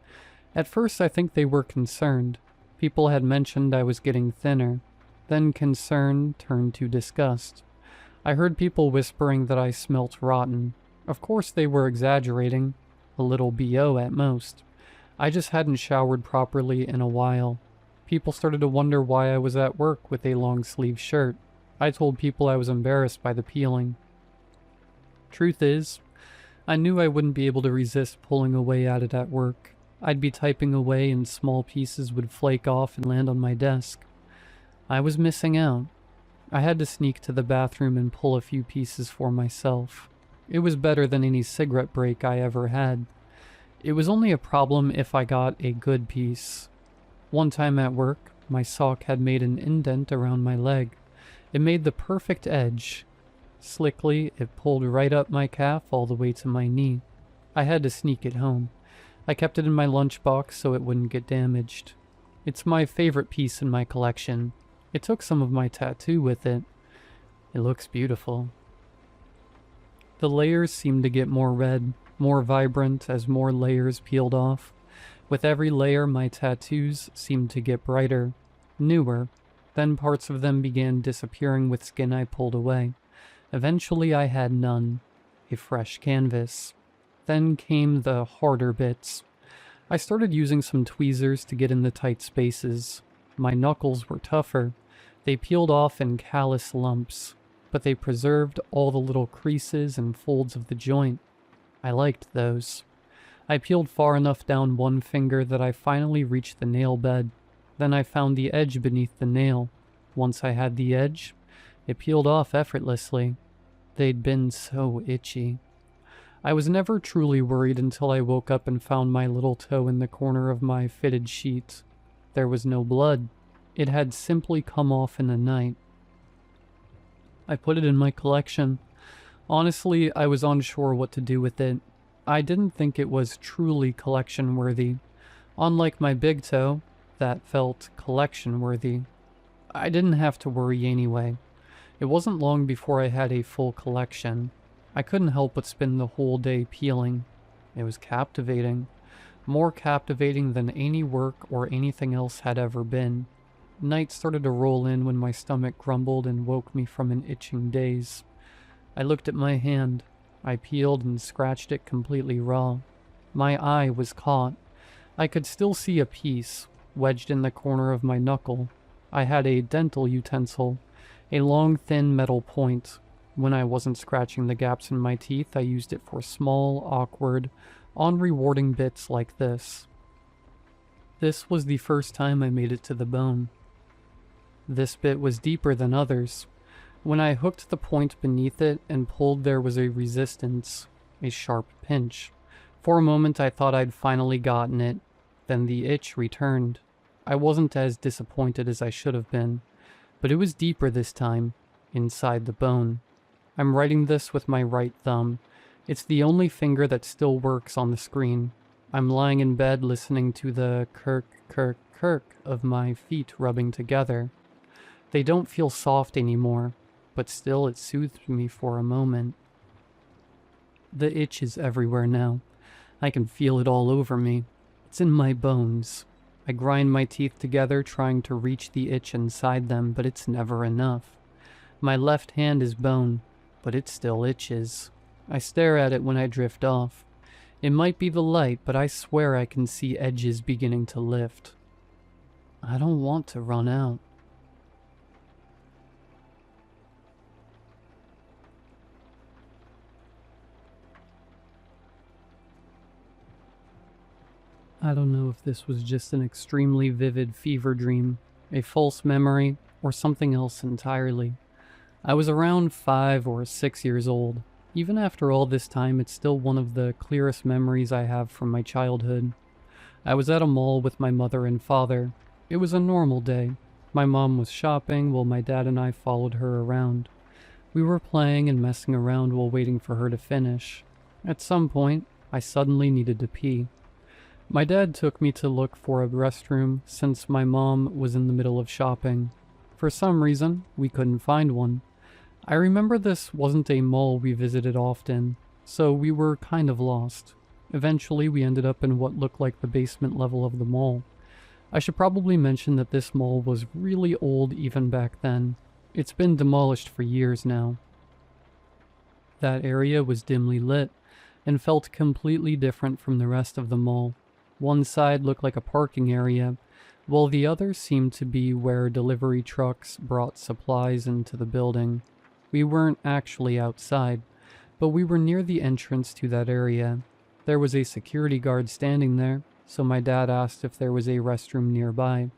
At first, I think they were concerned. People had mentioned I was getting thinner. Then concern turned to disgust. I heard people whispering that I smelt rotten. Of course they were exaggerating. A little BO at most. I just hadn't showered properly in a while. People started to wonder why I was at work with a long-sleeve shirt. I told people I was embarrassed by the peeling. Truth is, I knew I wouldn't be able to resist pulling away at it at work. I'd be typing away and small pieces would flake off and land on my desk. I was missing out. I had to sneak to the bathroom and pull a few pieces for myself. It was better than any cigarette break I ever had. It was only a problem if I got a good piece. One time at work, my sock had made an indent around my leg. It made the perfect edge. Slickly, it pulled right up my calf all the way to my knee. I had to sneak it home. I kept it in my lunchbox so it wouldn't get damaged. It's my favorite piece in my collection. It took some of my tattoo with it. It looks beautiful. The layers seemed to get more red, more vibrant as more layers peeled off. With every layer, my tattoos seemed to get brighter, newer. Then parts of them began disappearing with skin I pulled away. Eventually, I had none. A fresh canvas. Then came the harder bits. I started using some tweezers to get in the tight spaces. My knuckles were tougher. They peeled off in callous lumps, but they preserved all the little creases and folds of the joint. I liked those. I peeled far enough down one finger that I finally reached the nail bed. Then I found the edge beneath the nail. Once I had the edge, it peeled off effortlessly. They'd been so itchy. I was never truly worried until I woke up and found my little toe in the corner of my fitted sheet. There was no blood. It had simply come off in the night. I put it in my collection. Honestly, I was unsure what to do with it. I didn't think it was truly collection-worthy. Unlike my big toe, that felt collection-worthy. I didn't have to worry anyway. It wasn't long before I had a full collection. I couldn't help but spend the whole day peeling. It was captivating. More captivating than any work or anything else had ever been. Night started to roll in when my stomach grumbled and woke me from an itching daze. I looked at my hand. I peeled and scratched it completely raw. My eye was caught. I could still see a piece, wedged in the corner of my knuckle. I had a dental utensil, a long thin metal point. When I wasn't scratching the gaps in my teeth, I used it for small, awkward, unrewarding bits like this. This was the first time I made it to the bone. This bit was deeper than others. When I hooked the point beneath it and pulled, there was a resistance, a sharp pinch. For a moment I thought I'd finally gotten it. Then the itch returned. I wasn't as disappointed as I should have been, but it was deeper this time, inside the bone. I'm writing this with my right thumb. It's the only finger that still works on the screen. I'm lying in bed listening to the kirk, kirk, kirk of my feet rubbing together. They don't feel soft anymore, but still it soothed me for a moment. The itch is everywhere now. I can feel it all over me. It's in my bones. I grind my teeth together trying to reach the itch inside them, but it's never enough. My left hand is bone, but it still itches. I stare at it when I drift off. It might be the light, but I swear I can see edges beginning to lift. I don't want to run out. I don't know if this was just an extremely vivid fever dream, a false memory, or something else entirely. I was around 5 or 6 years old. Even after all this time, it's still one of the clearest memories I have from my childhood. I was at a mall with my mother and father. It was a normal day. My mom was shopping while my dad and I followed her around. We were playing and messing around while waiting for her to finish. At some point, I suddenly needed to pee. My dad took me to look for a restroom since my mom was in the middle of shopping. For some reason, we couldn't find one. I remember this wasn't a mall we visited often, so we were kind of lost. Eventually, we ended up in what looked like the basement level of the mall. I should probably mention that this mall was really old even back then. It's been demolished for years now. That area was dimly lit and felt completely different from the rest of the mall. One side looked like a parking area, while the other seemed to be where delivery trucks brought supplies into the building. We weren't actually outside, but we were near the entrance to that area. There was a security guard standing there, so my dad asked if there was a restroom nearby.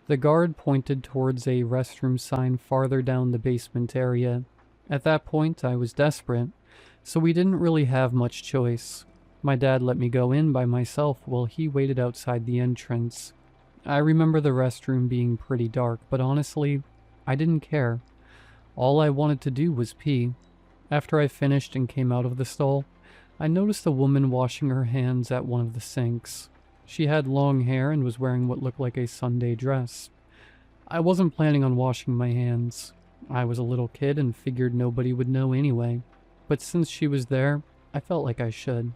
The guard pointed towards a restroom sign farther down the basement area. At that point, I was desperate, so we didn't really have much choice. My dad let me go in by myself while he waited outside the entrance. I remember the restroom being pretty dark, but honestly, I didn't care. All I wanted to do was pee. After I finished and came out of the stall, I noticed a woman washing her hands at one of the sinks. She had long hair and was wearing what looked like a Sunday dress. I wasn't planning on washing my hands. I was a little kid and figured nobody would know anyway. But since she was there, I felt like I should.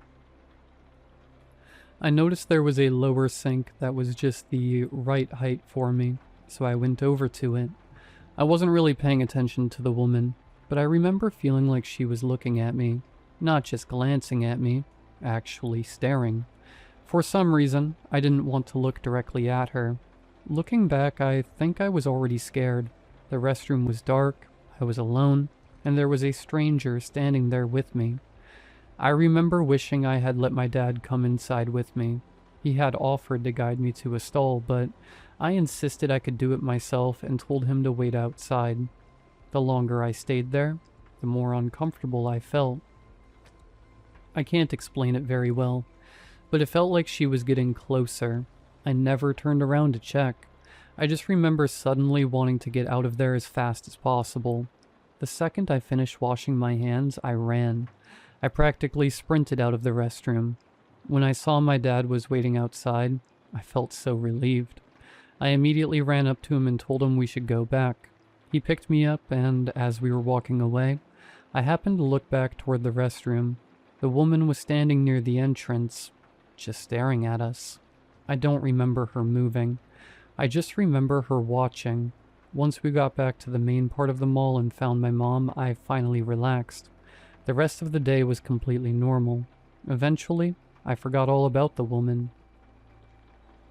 I noticed there was a lower sink that was just the right height for me, so I went over to it. I wasn't really paying attention to the woman, but I remember feeling like she was looking at me, not just glancing at me, actually staring. For some reason, I didn't want to look directly at her. Looking back, I think I was already scared. The restroom was dark, I was alone, and there was a stranger standing there with me. I remember wishing I had let my dad come inside with me. He had offered to guide me to a stall, but I insisted I could do it myself and told him to wait outside. The longer I stayed there, the more uncomfortable I felt. I can't explain it very well, but it felt like she was getting closer. I never turned around to check. I just remember suddenly wanting to get out of there as fast as possible. The second I finished washing my hands, I ran. I practically sprinted out of the restroom. When I saw my dad was waiting outside, I felt so relieved. I immediately ran up to him and told him we should go back. He picked me up, and as we were walking away, I happened to look back toward the restroom. The woman was standing near the entrance, just staring at us. I don't remember her moving. I just remember her watching. Once we got back to the main part of the mall and found my mom, I finally relaxed. The rest of the day was completely normal. Eventually, I forgot all about the woman.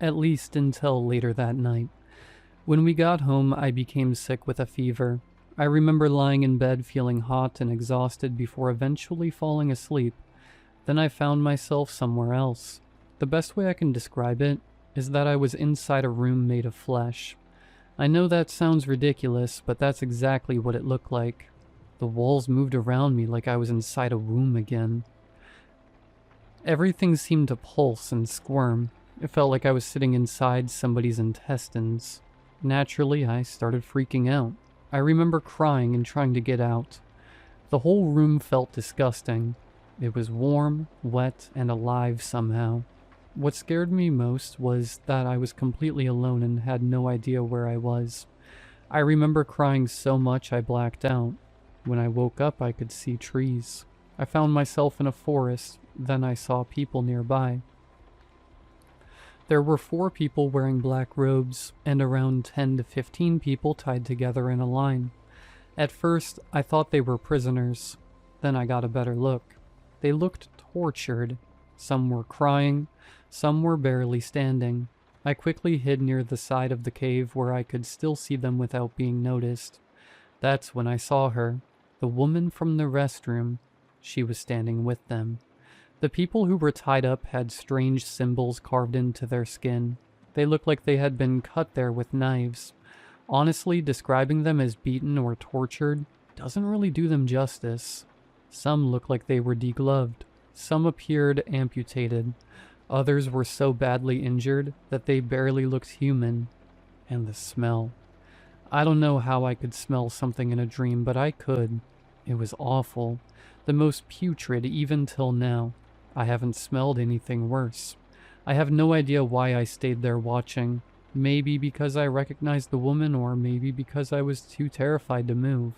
At least until later that night. When we got home, I became sick with a fever. I remember lying in bed feeling hot and exhausted before eventually falling asleep. Then I found myself somewhere else. The best way I can describe it is that I was inside a room made of flesh. I know that sounds ridiculous, but that's exactly what it looked like. The walls moved around me like I was inside a womb again. Everything seemed to pulse and squirm. It felt like I was sitting inside somebody's intestines. Naturally, I started freaking out. I remember crying and trying to get out. The whole room felt disgusting. It was warm, wet, and alive somehow. What scared me most was that I was completely alone and had no idea where I was. I remember crying so much I blacked out. When I woke up, I could see trees. I found myself in a forest, then I saw people nearby. There were 4 people wearing black robes, and around 10 to 15 people tied together in a line. At first, I thought they were prisoners. Then I got a better look. They looked tortured. Some were crying, some were barely standing. I quickly hid near the side of the cave where I could still see them without being noticed. That's when I saw her, the woman from the restroom. She was standing with them. The people who were tied up had strange symbols carved into their skin. They looked like they had been cut there with knives. Honestly, describing them as beaten or tortured doesn't really do them justice. Some looked like they were degloved. Some appeared amputated. Others were so badly injured that they barely looked human. And the smell. I don't know how I could smell something in a dream, but I could. It was awful. The most putrid even till now. I haven't smelled anything worse. I have no idea why I stayed there watching. Maybe because I recognized the woman, or maybe because I was too terrified to move.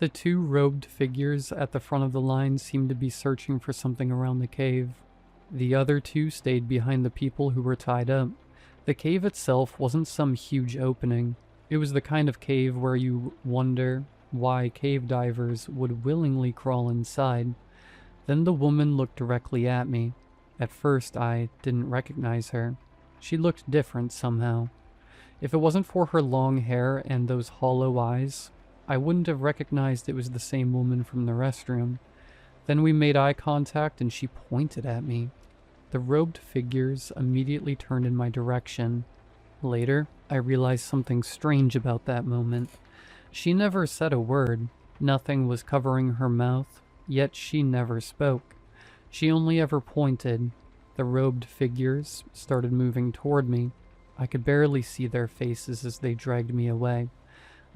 The 2 robed figures at the front of the line seemed to be searching for something around the cave. The other 2 stayed behind the people who were tied up. The cave itself wasn't some huge opening. It was the kind of cave where you wonder why cave divers would willingly crawl inside. Then the woman looked directly at me. At first, I didn't recognize her. She looked different somehow. If it wasn't for her long hair and those hollow eyes, I wouldn't have recognized it was the same woman from the restroom. Then we made eye contact and she pointed at me. The robed figures immediately turned in my direction. Later, I realized something strange about that moment. She never said a word. Nothing was covering her mouth. Yet she never spoke. She only ever pointed. The robed figures started moving toward me. I could barely see their faces as they dragged me away.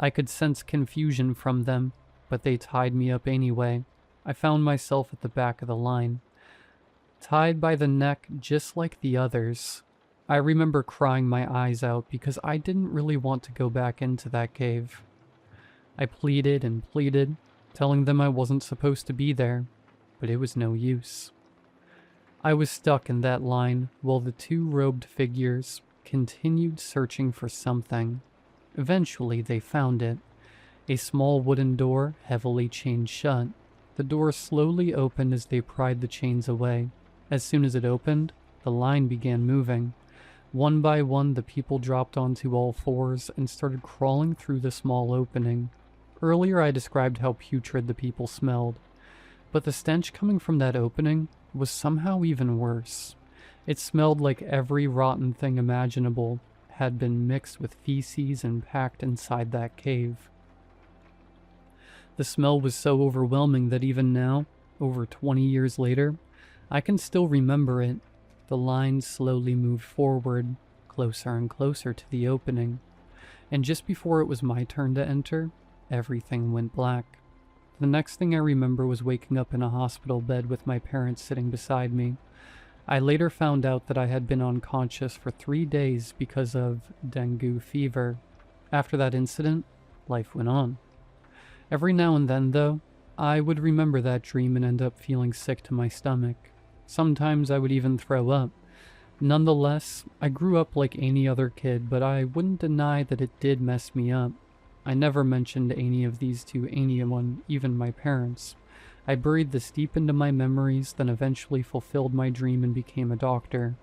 I could sense confusion from them, but they tied me up anyway. I found myself at the back of the line, tied by the neck just like the others. I remember crying my eyes out because I didn't really want to go back into that cave. I pleaded and pleaded, telling them I wasn't supposed to be there, but it was no use. I was stuck in that line while the 2 robed figures continued searching for something. Eventually, they found it. A small wooden door, heavily chained shut. The door slowly opened as they pried the chains away. As soon as it opened, the line began moving. One by one, the people dropped onto all 4s and started crawling through the small opening. Earlier I described how putrid the people smelled, but the stench coming from that opening was somehow even worse. It smelled like every rotten thing imaginable had been mixed with feces and packed inside that cave. The smell was so overwhelming that even now, over 20 years later, I can still remember it. The line slowly moved forward, closer and closer to the opening, and just before it was my turn to enter, everything went black. The next thing I remember was waking up in a hospital bed with my parents sitting beside me. I later found out that I had been unconscious for 3 days because of dengue fever. After that incident, life went on. Every now and then, though, I would remember that dream and end up feeling sick to my stomach. Sometimes I would even throw up. Nonetheless, I grew up like any other kid, but I wouldn't deny that it did mess me up. I never mentioned any of these to anyone, even my parents. I buried this deep into my memories, then eventually fulfilled my dream and became a doctor.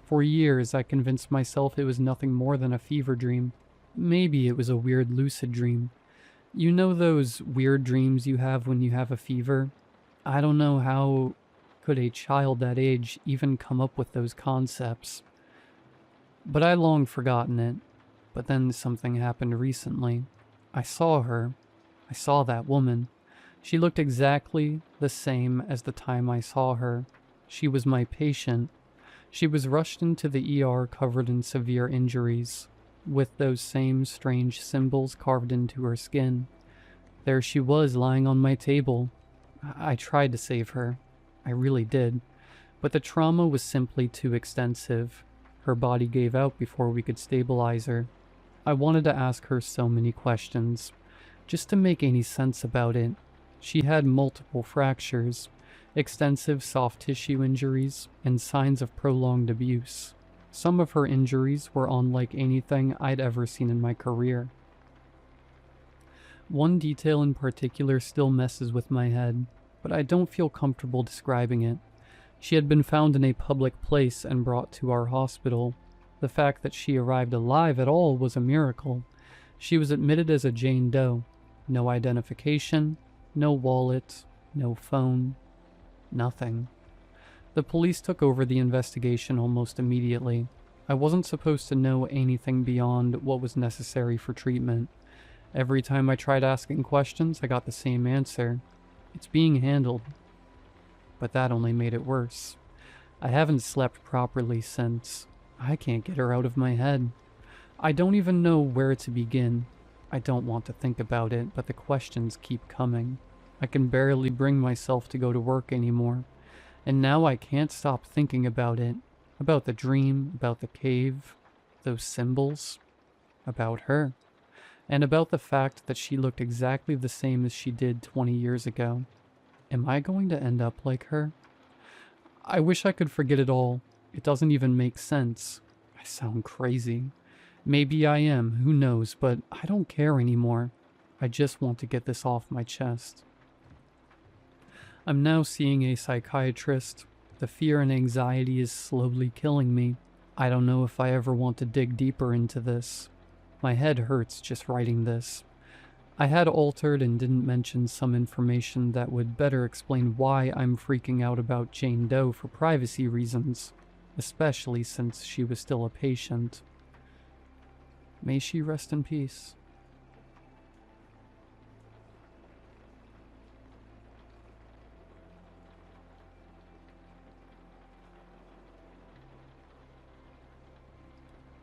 For years, I convinced myself it was nothing more than a fever dream. Maybe it was a weird lucid dream. You know those weird dreams you have when you have a fever? I don't know how could a child that age even come up with those concepts. But I long forgotten it. But then something happened recently. I saw her. I saw that woman. She looked exactly the same as the time I saw her. She was my patient. She was rushed into the ER covered in severe injuries, with those same strange symbols carved into her skin. There she was, lying on my table. I tried to save her. I really did. But the trauma was simply too extensive. Her body gave out before we could stabilize her. I wanted to ask her so many questions, just to make any sense about it. She had multiple fractures, extensive soft tissue injuries, and signs of prolonged abuse. Some of her injuries were unlike anything I'd ever seen in my career. One detail in particular still messes with my head, but I don't feel comfortable describing it. She had been found in a public place and brought to our hospital. The fact that she arrived alive at all was a miracle. She was admitted as a Jane Doe. No identification, no wallet, no phone, nothing. The police took over the investigation almost immediately. I wasn't supposed to know anything beyond what was necessary for treatment. Every time I tried asking questions, I got the same answer. It's being handled. But that only made it worse. I haven't slept properly since. I can't get her out of my head. I don't even know where to begin. I don't want to think about it, but the questions keep coming. I can barely bring myself to go to work anymore. And now I can't stop thinking about it. About the dream, about the cave, those symbols, about her. And about the fact that she looked exactly the same as she did 20 years ago. Am I going to end up like her? I wish I could forget it all. It doesn't even make sense. I sound crazy. Maybe I am, who knows, but I don't care anymore. I just want to get this off my chest. I'm now seeing a psychiatrist. The fear and anxiety is slowly killing me. I don't know if I ever want to dig deeper into this. My head hurts just writing this. I had altered and didn't mention some information that would better explain why I'm freaking out about Jane Doe for privacy reasons, especially since she was still a patient. May she rest in peace.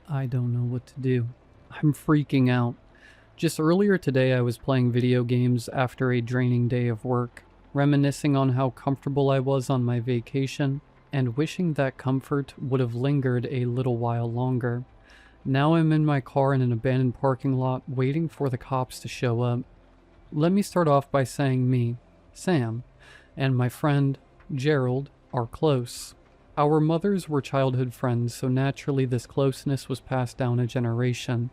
I don't know what to do. I'm freaking out. Just earlier today I was playing video games after a draining day of work, reminiscing on how comfortable I was on my vacation, and wishing that comfort would have lingered a little while longer. Now I'm in my car in an abandoned parking lot waiting for the cops to show up. Let me start off by saying me, Sam, and my friend, Gerald, are close. Our mothers were childhood friends, so naturally this closeness was passed down a generation.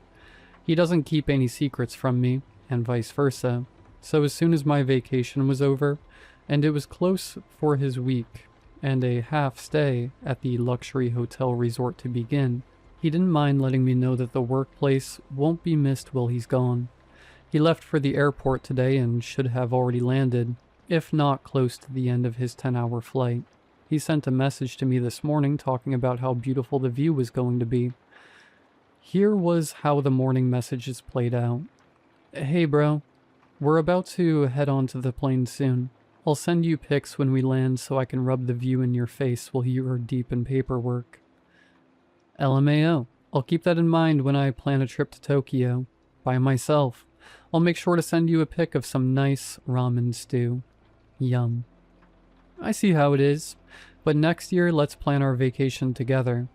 He doesn't keep any secrets from me, and vice versa. So as soon as my vacation was over, and it was close for his week, and a half stay at the luxury hotel resort to begin, he didn't mind letting me know that the workplace won't be missed while he's gone. He left for the airport today and should have already landed, if not close to the end of his 10-hour flight. He sent a message to me this morning talking about how beautiful the view was going to be. Here was how the morning messages played out. Hey bro, we're about to head on to the plane soon. I'll send you pics when we land so I can rub the view in your face while you are deep in paperwork. LMAO. I'll keep that in mind when I plan a trip to Tokyo. By myself. I'll make sure to send you a pic of some nice ramen stew. Yum. I see how it is. But next year, let's plan our vacation together.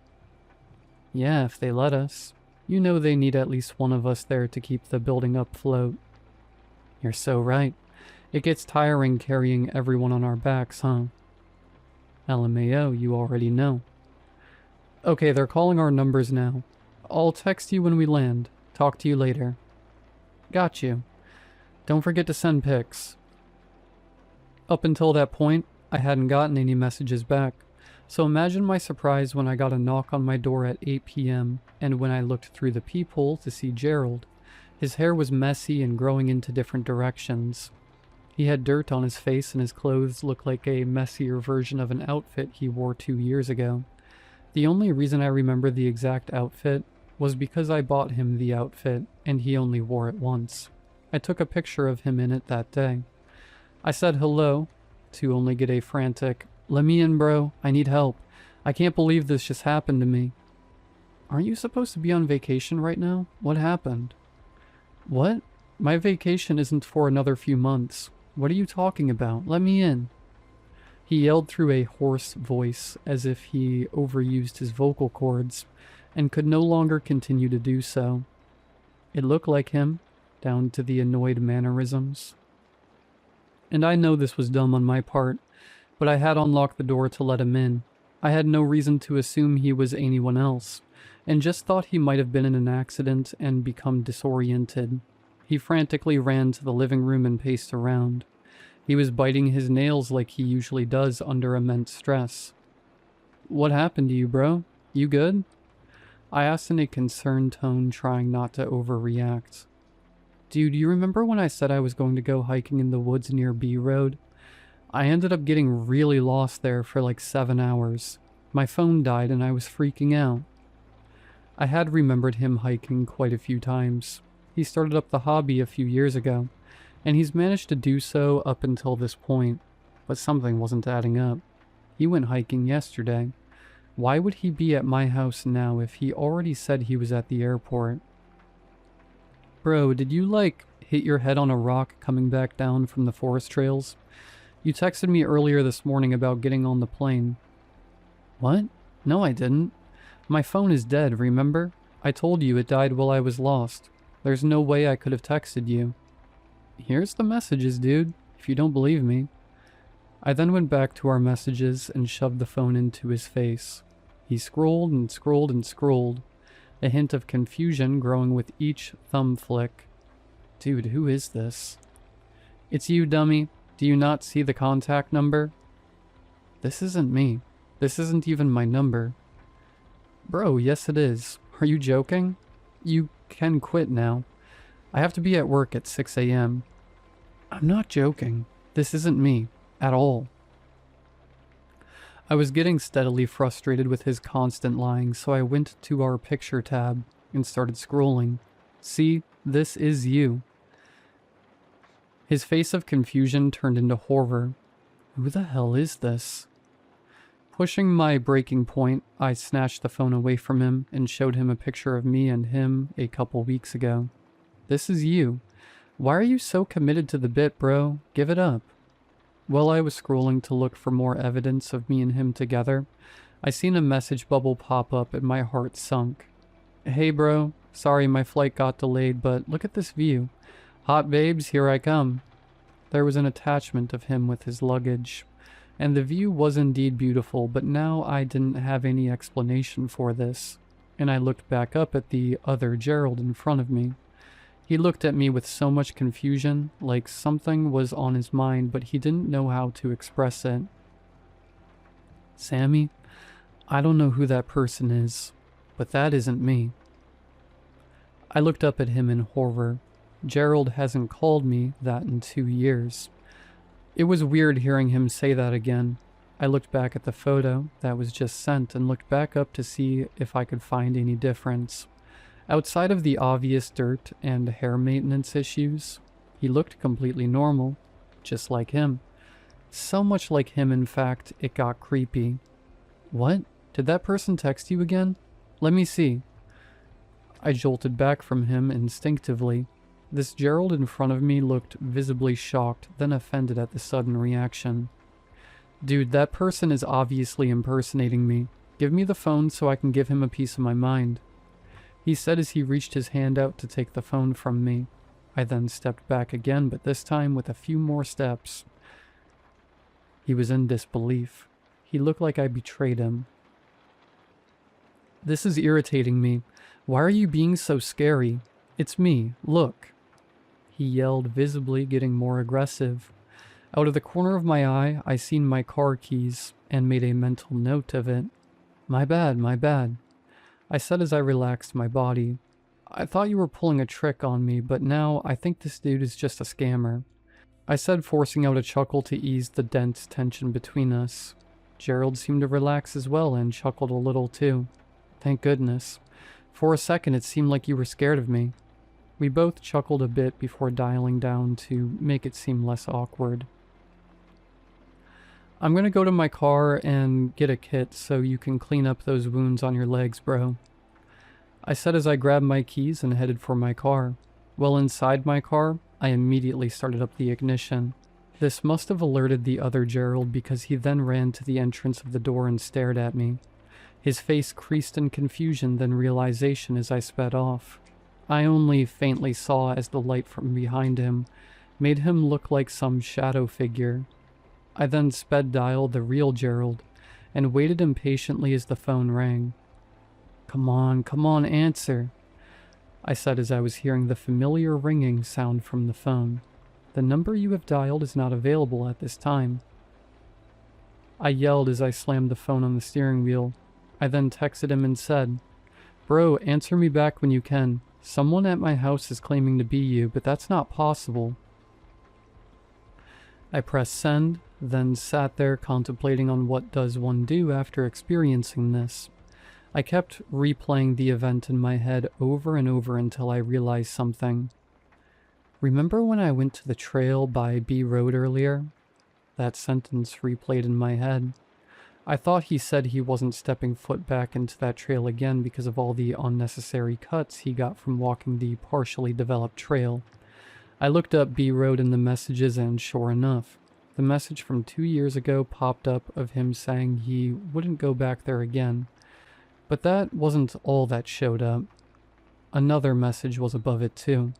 Yeah, if they let us. You know they need at least one of us there to keep the building up afloat. You're so right. It gets tiring carrying everyone on our backs, huh? LMAO, you already know. Okay, they're calling our numbers now. I'll text you when we land. Talk to you later. Got you. Don't forget to send pics. Up until that point, I hadn't gotten any messages back. So imagine my surprise when I got a knock on my door at 8 p.m. and when I looked through the peephole to see Gerald. His hair was messy and growing into different directions. He had dirt on his face and his clothes looked like a messier version of an outfit he wore 2 years ago. The only reason I remember the exact outfit was because I bought him the outfit and he only wore it once. I took a picture of him in it that day. I said hello, to only get a frantic, "Let me in, bro. I need help. I can't believe this just happened to me." "Aren't you supposed to be on vacation right now? What happened?" "What? My vacation isn't for another few months. What are you talking about? Let me in." He yelled through a hoarse voice as if he overused his vocal cords and could no longer continue to do so. It looked like him, down to the annoyed mannerisms. And I know this was dumb on my part, but I had unlocked the door to let him in. I had no reason to assume he was anyone else, and just thought he might have been in an accident and become disoriented. He frantically ran to the living room and paced around. He was biting his nails like he usually does under immense stress. "What happened to you, bro? You good?" I asked in a concerned tone, trying not to overreact. "Dude, you remember when I said I was going to go hiking in the woods near B Road? I ended up getting really lost there for like 7 hours. My phone died and I was freaking out." I had remembered him hiking quite a few times. He started up the hobby a few years ago, and he's managed to do so up until this point, but something wasn't adding up. He went hiking yesterday. Why would he be at my house now if he already said he was at the airport? "Bro, did you hit your head on a rock coming back down from the forest trails? You texted me earlier this morning about getting on the plane." "What? No, I didn't. My phone is dead, remember? I told you it died while I was lost. There's no way I could have texted you." "Here's the messages, dude, if you don't believe me." I then went back to our messages and shoved the phone into his face. He scrolled and scrolled and scrolled, a hint of confusion growing with each thumb flick. Dude, who is this? "It's you, dummy. Do you not see the contact number?" "This isn't me. This isn't even my number." "Bro, yes it is. Are you joking? You can quit now. I have to be at work at 6 a.m. "I'm not joking. This isn't me. At all." I was getting steadily frustrated with his constant lying, so I went to our picture tab and started scrolling. "See, this is you." His face of confusion turned into horror. Who the hell is this? Pushing my breaking point, I snatched the phone away from him and showed him a picture of me and him a couple weeks ago. "This is you. Why are you so committed to the bit, bro? Give it up." While I was scrolling to look for more evidence of me and him together, I seen a message bubble pop up and my heart sunk. "Hey bro, sorry my flight got delayed, but look at this view. Hot babes, here I come." There was an attachment of him with his luggage, and the view was indeed beautiful, but now I didn't have any explanation for this, and I looked back up at the other Gerald in front of me. He looked at me with so much confusion, like something was on his mind, but he didn't know how to express it. "Sammy, I don't know who that person is, but that isn't me." I looked up at him in horror. Gerald hasn't called me that in 2 years. It was weird hearing him say that again. I looked back at the photo that was just sent and looked back up to see if I could find any difference. Outside of the obvious dirt and hair maintenance issues, he looked completely normal, just like him. So much like him, in fact, it got creepy. "What? Did that person text you again? Let me see." I jolted back from him instinctively. This Gerald in front of me looked visibly shocked, then offended at the sudden reaction. "Dude, that person is obviously impersonating me. Give me the phone so I can give him a piece of my mind." He said as he reached his hand out to take the phone from me. I then stepped back again, but this time with a few more steps. He was in disbelief. He looked like I betrayed him. This is irritating me. Why are you being so scary? It's me, look. He yelled, visibly getting more aggressive. Out of the corner of my eye, I seen my car keys and made a mental note of it. My bad, my bad. I said as I relaxed my body. I thought you were pulling a trick on me, but now I think this dude is just a scammer. I said, forcing out a chuckle to ease the dense tension between us. Gerald seemed to relax as well and chuckled a little too. Thank goodness. For a second it seemed like you were scared of me. We both chuckled a bit before dialing down to make it seem less awkward. I'm gonna go to my car and get a kit so you can clean up those wounds on your legs, bro. I said as I grabbed my keys and headed for my car. Well, inside my car, I immediately started up the ignition. This must have alerted the other Gerald because he then ran to the entrance of the door and stared at me. His face creased in confusion, then realization as I sped off. I only faintly saw as the light from behind him made him look like some shadow figure. I then sped dialed the real Gerald and waited impatiently as the phone rang. Come on, answer, I said as I was hearing the familiar ringing sound from the phone. The number you have dialed is not available at this time. I yelled as I slammed the phone on the steering wheel. I then texted him and said, Bro, answer me back when you can. Someone at my house is claiming to be you, but that's not possible. I pressed send, then sat there contemplating on what does one do after experiencing this. I kept replaying the event in my head over and over until I realized something. Remember when I went to the trail by B Road earlier? That sentence replayed in my head. I thought he said he wasn't stepping foot back into that trail again because of all the unnecessary cuts he got from walking the partially developed trail. I looked up B Road in the messages and sure enough, the message from 2 years ago popped up of him saying he wouldn't go back there again. But that wasn't all that showed up. Another message was above it too.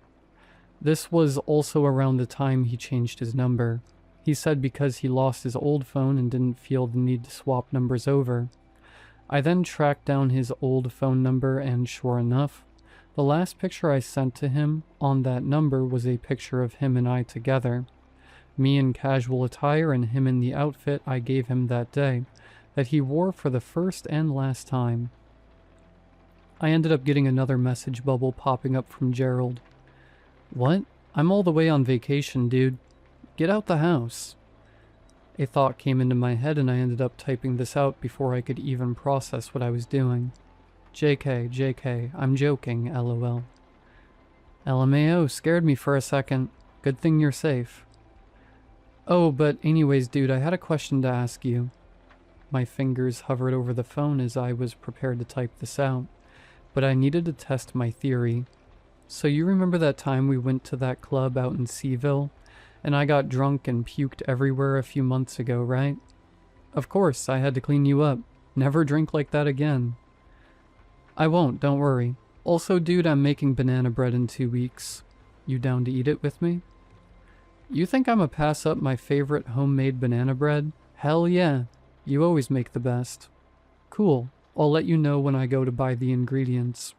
This was also around the time he changed his number. He said because he lost his old phone and didn't feel the need to swap numbers over. I then tracked down his old phone number and sure enough, the last picture I sent to him on that number was a picture of him and I together. Me in casual attire and him in the outfit I gave him that day, that he wore for the first and last time. I ended up getting another message bubble popping up from Gerald. What? I'm all the way on vacation, dude. Get out the house. A thought came into my head and I ended up typing this out before I could even process what I was doing. JK, I'm joking, LOL. LMAO, scared me for a second. Good thing you're safe. Oh, but anyways, dude, I had a question to ask you. My fingers hovered over the phone as I was prepared to type this out, but I needed to test my theory. So you remember that time we went to that club out in Seaville, and I got drunk and puked everywhere a few months ago, right? Of course, I had to clean you up. Never drink like that again. I won't, don't worry. Also, dude, I'm making banana bread in 2 weeks. You down to eat it with me? You think I'ma pass up my favorite homemade banana bread? Hell yeah. You always make the best. Cool. I'll let you know when I go to buy the ingredients.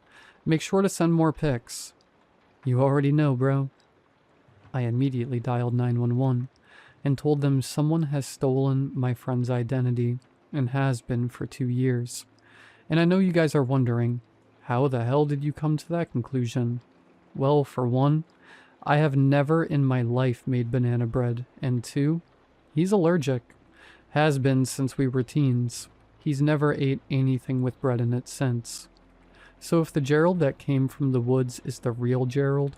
Make sure to send more pics. You already know, bro. I immediately dialed 911 and told them someone has stolen my friend's identity and has been for 2 years. And I know you guys are wondering, how the hell did you come to that conclusion? Well, for one, I have never in my life made banana bread, and two, he's allergic. Has been since we were teens. He's never ate anything with bread in it since. So if the Gerald that came from the woods is the real Gerald,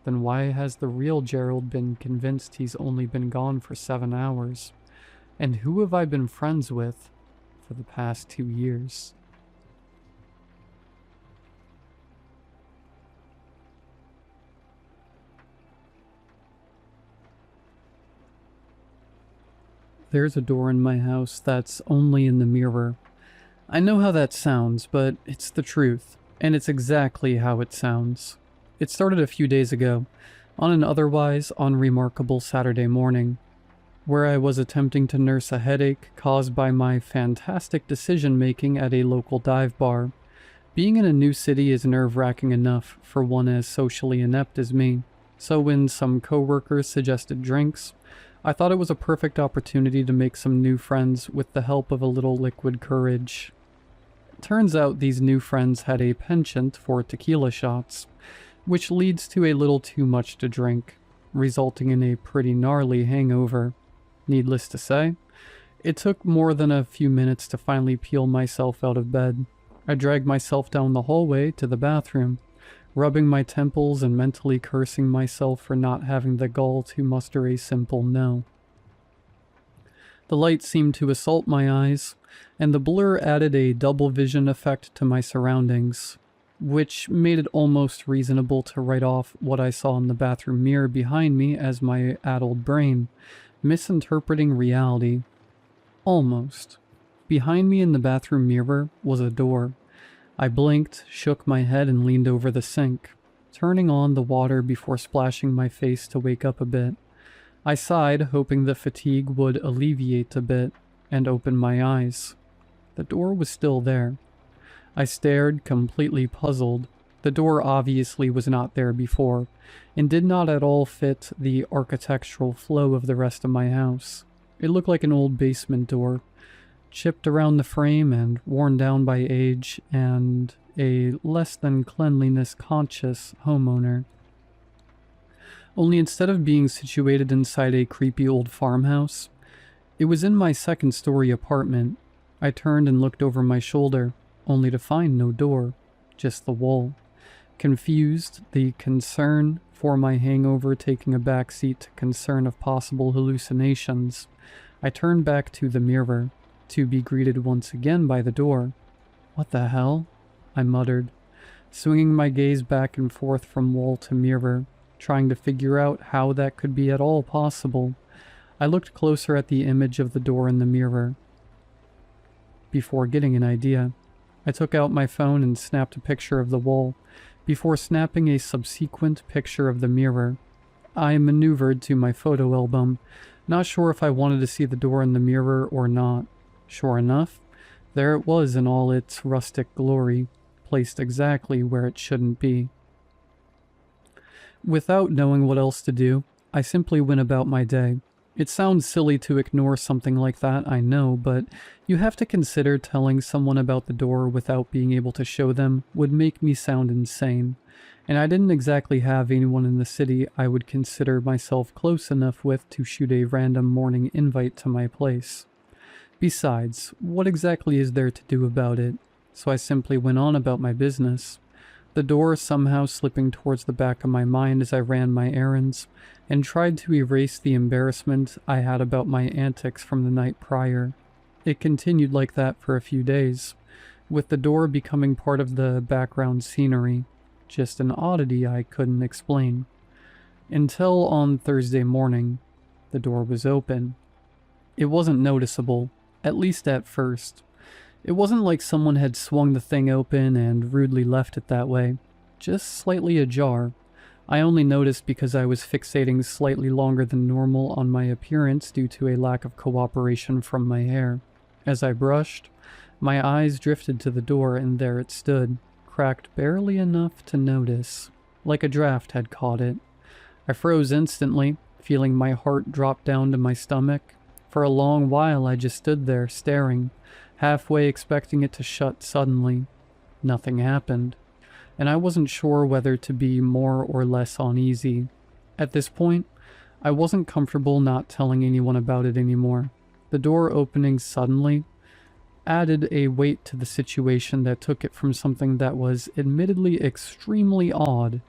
then why has the real Gerald been convinced he's only been gone for 7 hours? And who have I been friends with for the past 2 years? There's a door in my house that's only in the mirror. I know how that sounds, but it's the truth, and it's exactly how it sounds. It started a few days ago, on an otherwise unremarkable Saturday morning, where I was attempting to nurse a headache caused by my fantastic decision-making at a local dive bar. Being in a new city is nerve-wracking enough for one as socially inept as me, so when some coworkers suggested drinks, I thought it was a perfect opportunity to make some new friends with the help of a little liquid courage. Turns out these new friends had a penchant for tequila shots, which leads to a little too much to drink, resulting in a pretty gnarly hangover. Needless to say, it took more than a few minutes to finally peel myself out of bed. I dragged myself down the hallway to the bathroom, rubbing my temples and mentally cursing myself for not having the gall to muster a simple no. The light seemed to assault my eyes, and the blur added a double vision effect to my surroundings, which made it almost reasonable to write off what I saw in the bathroom mirror behind me as my addled brain, misinterpreting reality. Almost. Behind me in the bathroom mirror was a door. I blinked, shook my head, and leaned over the sink, turning on the water before splashing my face to wake up a bit. I sighed, hoping the fatigue would alleviate a bit, and opened my eyes. The door was still there. I stared, completely puzzled. The door obviously was not there before, and did not at all fit the architectural flow of the rest of my house. It looked like an old basement door, chipped around the frame and worn down by age and a less than cleanliness conscious homeowner. Only instead of being situated inside a creepy old farmhouse, it was in my second-story apartment. I turned and looked over my shoulder, only to find no door, just the wall. Confused, the concern for my hangover taking a backseat to concern of possible hallucinations, I turned back to the mirror, to be greeted once again by the door. "What the hell?" I muttered, swinging my gaze back and forth from wall to mirror, trying to figure out how that could be at all possible. I looked closer at the image of the door in the mirror before getting an idea. I took out my phone and snapped a picture of the wall, before snapping a subsequent picture of the mirror. I maneuvered to my photo album, not sure if I wanted to see the door in the mirror or not. Sure enough, there it was in all its rustic glory, placed exactly where it shouldn't be. Without knowing what else to do, I simply went about my day. It sounds silly to ignore something like that, I know, but you have to consider telling someone about the door without being able to show them would make me sound insane, and I didn't exactly have anyone in the city I would consider myself close enough with to shoot a random morning invite to my place. Besides, what exactly is there to do about it? So I simply went on about my business, the door somehow slipping towards the back of my mind as I ran my errands, and tried to erase the embarrassment I had about my antics from the night prior. It continued like that for a few days, with the door becoming part of the background scenery, just an oddity I couldn't explain. Until on Thursday morning, the door was open. It wasn't noticeable, at least at first. It wasn't like someone had swung the thing open and rudely left it that way, just slightly ajar. I only noticed because I was fixating slightly longer than normal on my appearance due to a lack of cooperation from my hair. As I brushed, my eyes drifted to the door and there it stood, cracked barely enough to notice, like a draft had caught it. I froze instantly, feeling my heart drop down to my stomach. For a long while I just stood there, staring, halfway expecting it to shut suddenly. Nothing happened, and I wasn't sure whether to be more or less uneasy. At this point, I wasn't comfortable not telling anyone about it anymore. The door opening suddenly added a weight to the situation that took it from something that was admittedly extremely odd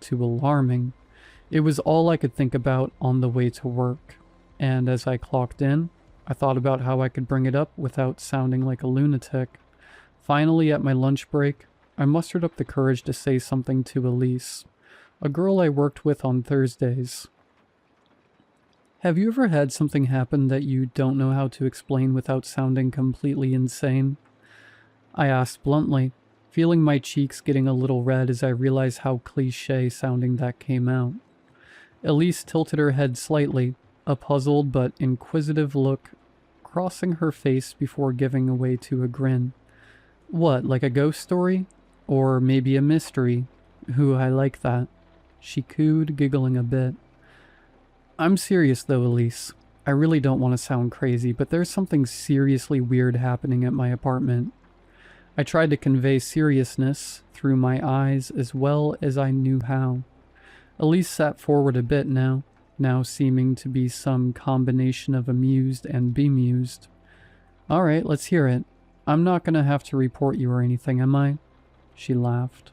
to alarming. It was all I could think about on the way to work, and as I clocked in, I thought about how I could bring it up without sounding like a lunatic. Finally, at my lunch break, I mustered up the courage to say something to Elise, a girl I worked with on Thursdays. Have you ever had something happen that you don't know how to explain without sounding completely insane? I asked bluntly, feeling my cheeks getting a little red as I realized how cliché sounding that came out. Elise tilted her head slightly, a puzzled but inquisitive look crossing her face before giving way to a grin. What, like a ghost story? Or maybe a mystery. Ooh, I like that. She cooed, giggling a bit. I'm serious though, Elise. I really don't want to sound crazy, but there's something seriously weird happening at my apartment. I tried to convey seriousness through my eyes as well as I knew how. Elise sat forward a bit now seeming to be some combination of amused and bemused. Alright, let's hear it. I'm not gonna have to report you or anything, am I? She laughed,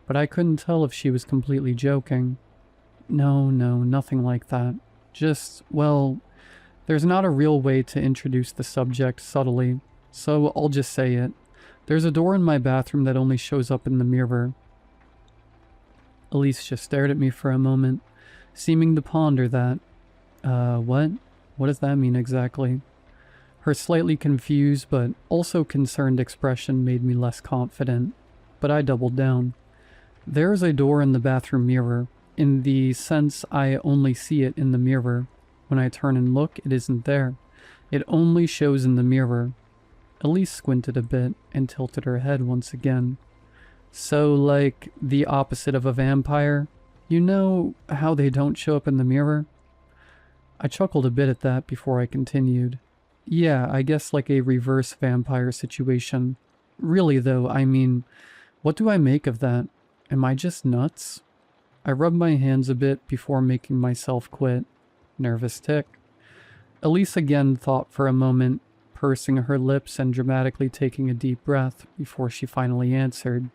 but I couldn't tell if she was completely joking. No, nothing like that. Just, well, there's not a real way to introduce the subject subtly, so I'll just say it. There's a door in my bathroom that only shows up in the mirror. Elise just stared at me for a moment, seeming to ponder that. What? What does that mean exactly? Her slightly confused but also concerned expression made me less confident, but I doubled down. There is a door in the bathroom mirror, in the sense I only see it in the mirror. When I turn and look, it isn't there. It only shows in the mirror. Elise squinted a bit and tilted her head once again. So, like, the opposite of a vampire? You know how they don't show up in the mirror? I chuckled a bit at that before I continued. Yeah, I guess like a reverse vampire situation. Really though, I mean, what do I make of that? Am I just nuts? I rubbed my hands a bit before making myself quit. Nervous tick. Elise again thought for a moment, pursing her lips and dramatically taking a deep breath before she finally answered.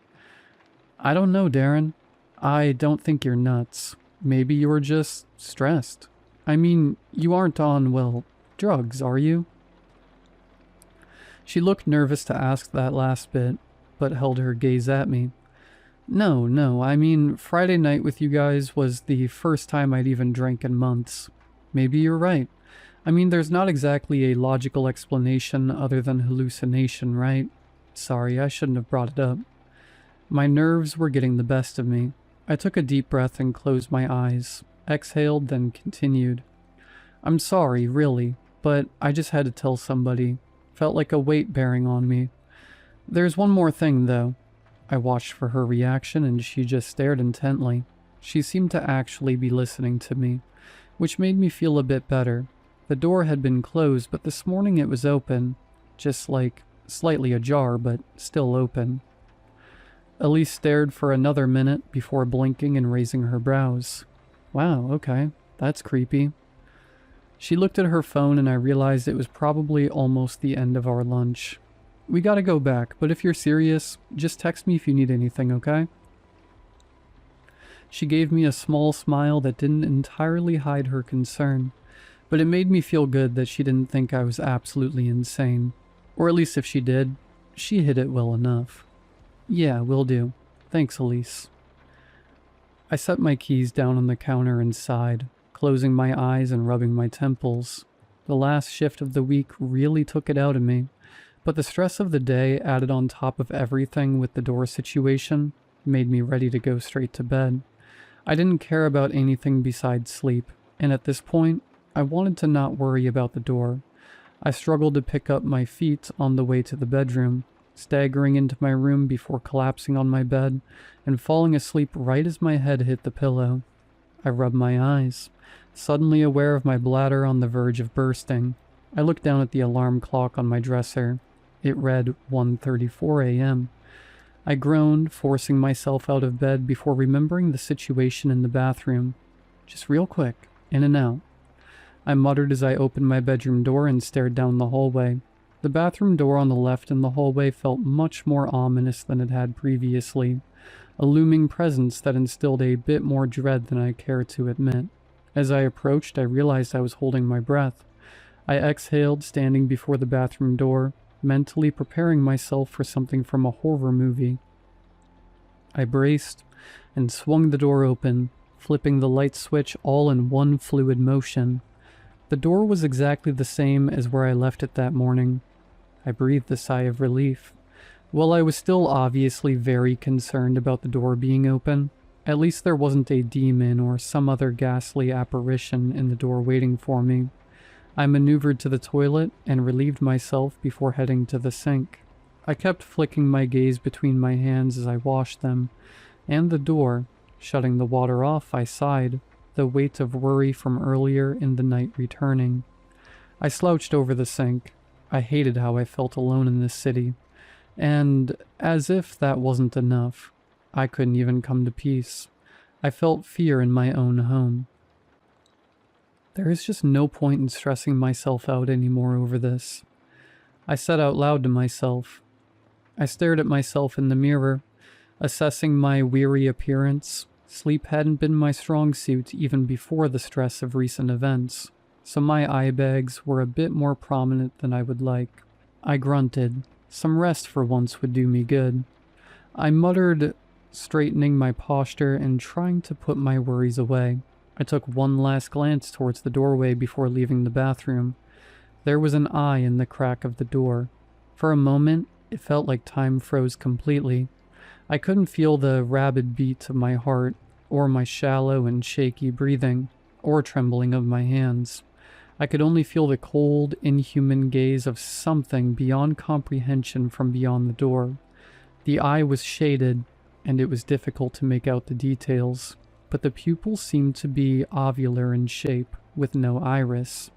I don't know, Darren. I don't think you're nuts. Maybe you're just stressed. I mean, you aren't on, well, drugs, are you? She looked nervous to ask that last bit, but held her gaze at me. No, I mean, Friday night with you guys was the first time I'd even drank in months. Maybe you're right. I mean, there's not exactly a logical explanation other than hallucination, right? Sorry, I shouldn't have brought it up. My nerves were getting the best of me. I took a deep breath and closed my eyes, exhaled, then continued. I'm sorry, really, but I just had to tell somebody. Felt like a weight bearing on me. There's one more thing, though. I watched for her reaction and she just stared intently. She seemed to actually be listening to me, which made me feel a bit better. The door had been closed, but this morning it was open. Just like, slightly ajar, but still open. Elise stared for another minute before blinking and raising her brows. Wow, okay, that's creepy. She looked at her phone and I realized it was probably almost the end of our lunch. We gotta go back, but if you're serious, just text me if you need anything, okay? She gave me a small smile that didn't entirely hide her concern, but it made me feel good that she didn't think I was absolutely insane. Or at least if she did, she hid it well enough. Yeah, will do. Thanks, Elise. I set my keys down on the counter and sighed, closing my eyes and rubbing my temples. The last shift of the week really took it out of me, but the stress of the day added on top of everything with the door situation made me ready to go straight to bed. I didn't care about anything besides sleep, and at this point, I wanted to not worry about the door. I struggled to pick up my feet on the way to the bedroom, staggering into my room before collapsing on my bed and falling asleep right as my head hit the pillow. I rubbed my eyes, suddenly aware of my bladder on the verge of bursting. I looked down at the alarm clock on my dresser. It read 1:34 a.m. I groaned, forcing myself out of bed before remembering the situation in the bathroom. Just real quick, in and out. I muttered as I opened my bedroom door and stared down the hallway. The bathroom door on the left in the hallway felt much more ominous than it had previously, a looming presence that instilled a bit more dread than I cared to admit. As I approached, I realized I was holding my breath. I exhaled, standing before the bathroom door, mentally preparing myself for something from a horror movie. I braced and swung the door open, flipping the light switch all in one fluid motion. The door was exactly the same as where I left it that morning. I breathed a sigh of relief. While I was still obviously very concerned about the door being open, at least there wasn't a demon or some other ghastly apparition in the door waiting for me. I maneuvered to the toilet and relieved myself before heading to the sink. I kept flicking my gaze between my hands as I washed them, and the door. Shutting the water off, I sighed, the weight of worry from earlier in the night returning. I slouched over the sink. I hated how I felt alone in this city. And as if that wasn't enough, I couldn't even come to peace. I felt fear in my own home. There is just no point in stressing myself out anymore over this. I said out loud to myself. I stared at myself in the mirror, assessing my weary appearance. Sleep hadn't been my strong suit even before the stress of recent events, so my eye bags were a bit more prominent than I would like. I grunted. Some rest for once would do me good. I muttered, straightening my posture and trying to put my worries away. I took one last glance towards the doorway before leaving the bathroom. There was an eye in the crack of the door. For a moment, it felt like time froze completely. I couldn't feel the rapid beat of my heart, or my shallow and shaky breathing, or trembling of my hands. I could only feel the cold, inhuman gaze of something beyond comprehension from beyond the door. The eye was shaded, and it was difficult to make out the details, but the pupils seemed to be ovular in shape, with no iris.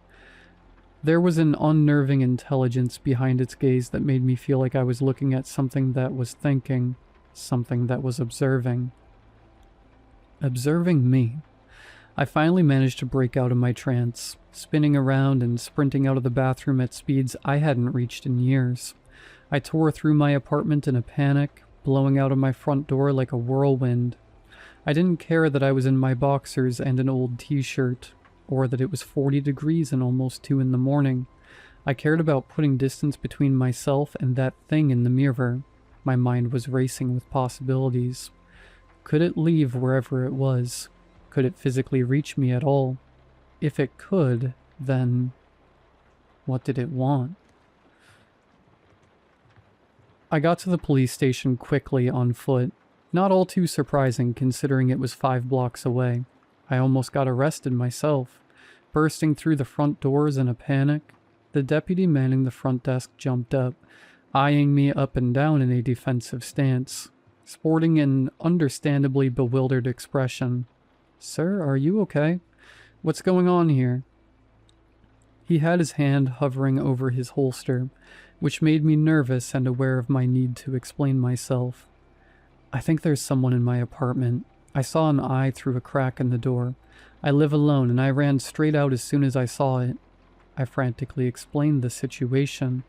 There was an unnerving intelligence behind its gaze that made me feel like I was looking at something that was thinking, something that was observing. Observing me. I finally managed to break out of my trance, spinning around and sprinting out of the bathroom at speeds I hadn't reached in years. I tore through my apartment in a panic, blowing out of my front door like a whirlwind. I didn't care that I was in my boxers and an old t-shirt, or that it was 40 degrees and almost 2 in the morning. I cared about putting distance between myself and that thing in the mirror. My mind was racing with possibilities. Could it leave wherever it was? Could it physically reach me at all? If it could, then what did it want? I got to the police station quickly on foot. Not all too surprising considering it was 5 blocks away. I almost got arrested myself. Bursting through the front doors in a panic, the deputy manning the front desk jumped up, eyeing me up and down in a defensive stance, sporting an understandably bewildered expression. "Sir, are you okay? What's going on here?" He had his hand hovering over his holster, which made me nervous and aware of my need to explain myself. "I think there's someone in my apartment. I saw an eye through a crack in the door. I live alone and I ran straight out as soon as I saw it." I frantically explained the situation,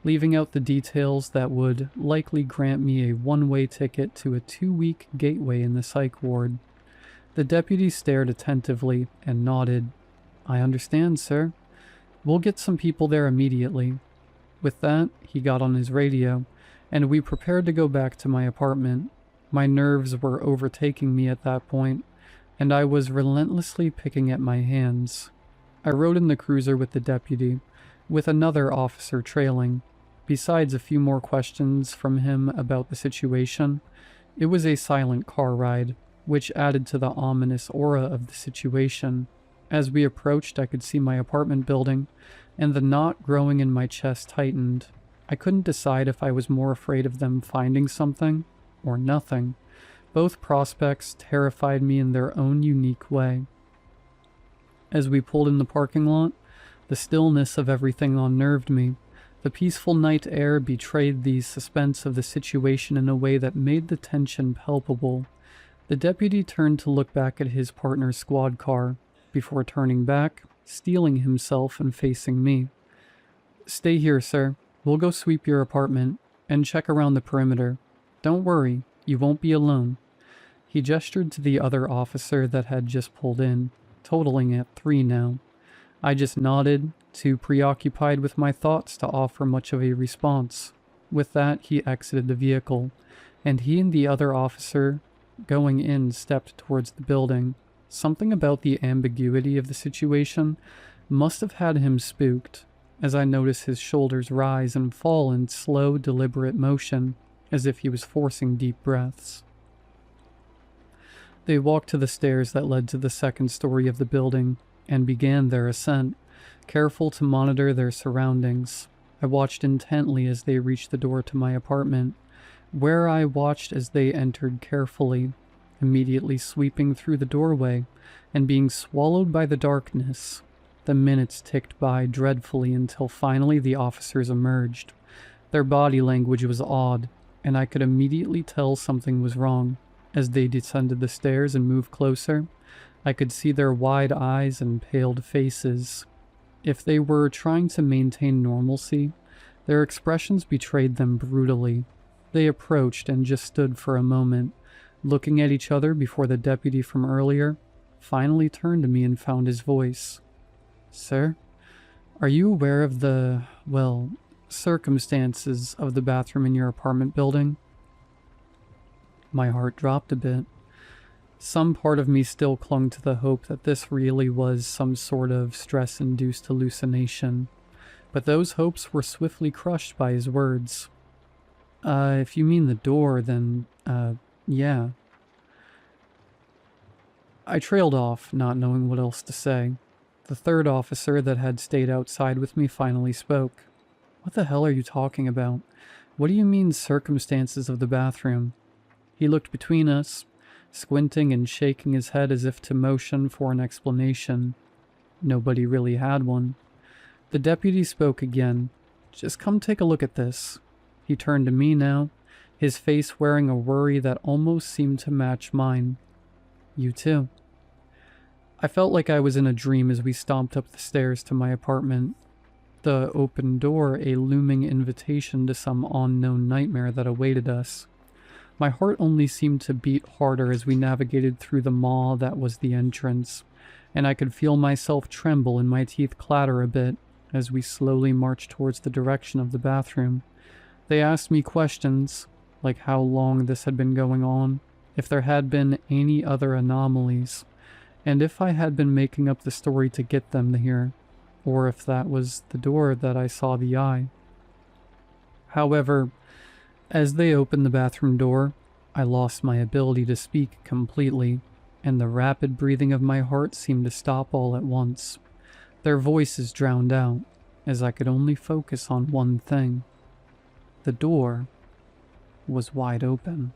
leaving out the details that would likely grant me a one-way ticket to a 2-week gateway in the psych ward. The deputy stared attentively and nodded. "I understand, sir. We'll get some people there immediately." With that, he got on his radio, and we prepared to go back to my apartment. My nerves were overtaking me at that point, and I was relentlessly picking at my hands. I rode in the cruiser with the deputy, with another officer trailing. Besides a few more questions from him about the situation, it was a silent car ride, which added to the ominous aura of the situation. As we approached, I could see my apartment building, and the knot growing in my chest tightened. I couldn't decide if I was more afraid of them finding something or nothing. Both prospects terrified me in their own unique way. As we pulled in the parking lot, the stillness of everything unnerved me. The peaceful night air betrayed the suspense of the situation in a way that made the tension palpable. The deputy turned to look back at his partner's squad car, before turning back, steeling himself and facing me. "Stay here, sir. We'll go sweep your apartment and check around the perimeter. Don't worry, you won't be alone." He gestured to the other officer that had just pulled in, totaling at 3 now. I just nodded, too preoccupied with my thoughts to offer much of a response. With that, he exited the vehicle, and he and the other officer going in stepped towards the building. Something about the ambiguity of the situation must have had him spooked, as I noticed his shoulders rise and fall in slow, deliberate motion, as if he was forcing deep breaths. They walked to the stairs that led to the second story of the building and began their ascent, careful to monitor their surroundings. I watched intently as they reached the door to my apartment, where I watched as they entered carefully, immediately sweeping through the doorway and being swallowed by the darkness. The minutes ticked by dreadfully until finally the officers emerged. Their body language was odd, and I could immediately tell something was wrong. As they descended the stairs and moved closer, I could see their wide eyes and paled faces. If they were trying to maintain normalcy, their expressions betrayed them brutally. They approached and just stood for a moment, looking at each other before the deputy from earlier finally turned to me and found his voice. "Sir, are you aware of the, well, circumstances of the bathroom in your apartment building?" My heart dropped a bit. Some part of me still clung to the hope that this really was some sort of stress-induced hallucination, but those hopes were swiftly crushed by his words. If you mean the door, then, yeah." I trailed off, not knowing what else to say. The third officer that had stayed outside with me finally spoke. "What the hell are you talking about? What do you mean, circumstances of the bathroom?" He looked between us, squinting and shaking his head as if to motion for an explanation. Nobody really had one. The deputy spoke again. "Just come take a look at this." He turned to me now, his face wearing a worry that almost seemed to match mine. "You too." I felt like I was in a dream as we stomped up the stairs to my apartment. The open door a looming invitation to some unknown nightmare that awaited us. My heart only seemed to beat harder as we navigated through the maw that was the entrance, and I could feel myself tremble and my teeth clatter a bit as we slowly marched towards the direction of the bathroom. They asked me questions, like how long this had been going on, if there had been any other anomalies, and if I had been making up the story to get them here, or if that was the door that I saw the eye. However, as they opened the bathroom door, I lost my ability to speak completely, and the rapid breathing of my heart seemed to stop all at once. Their voices drowned out, as I could only focus on one thing. The door was wide open.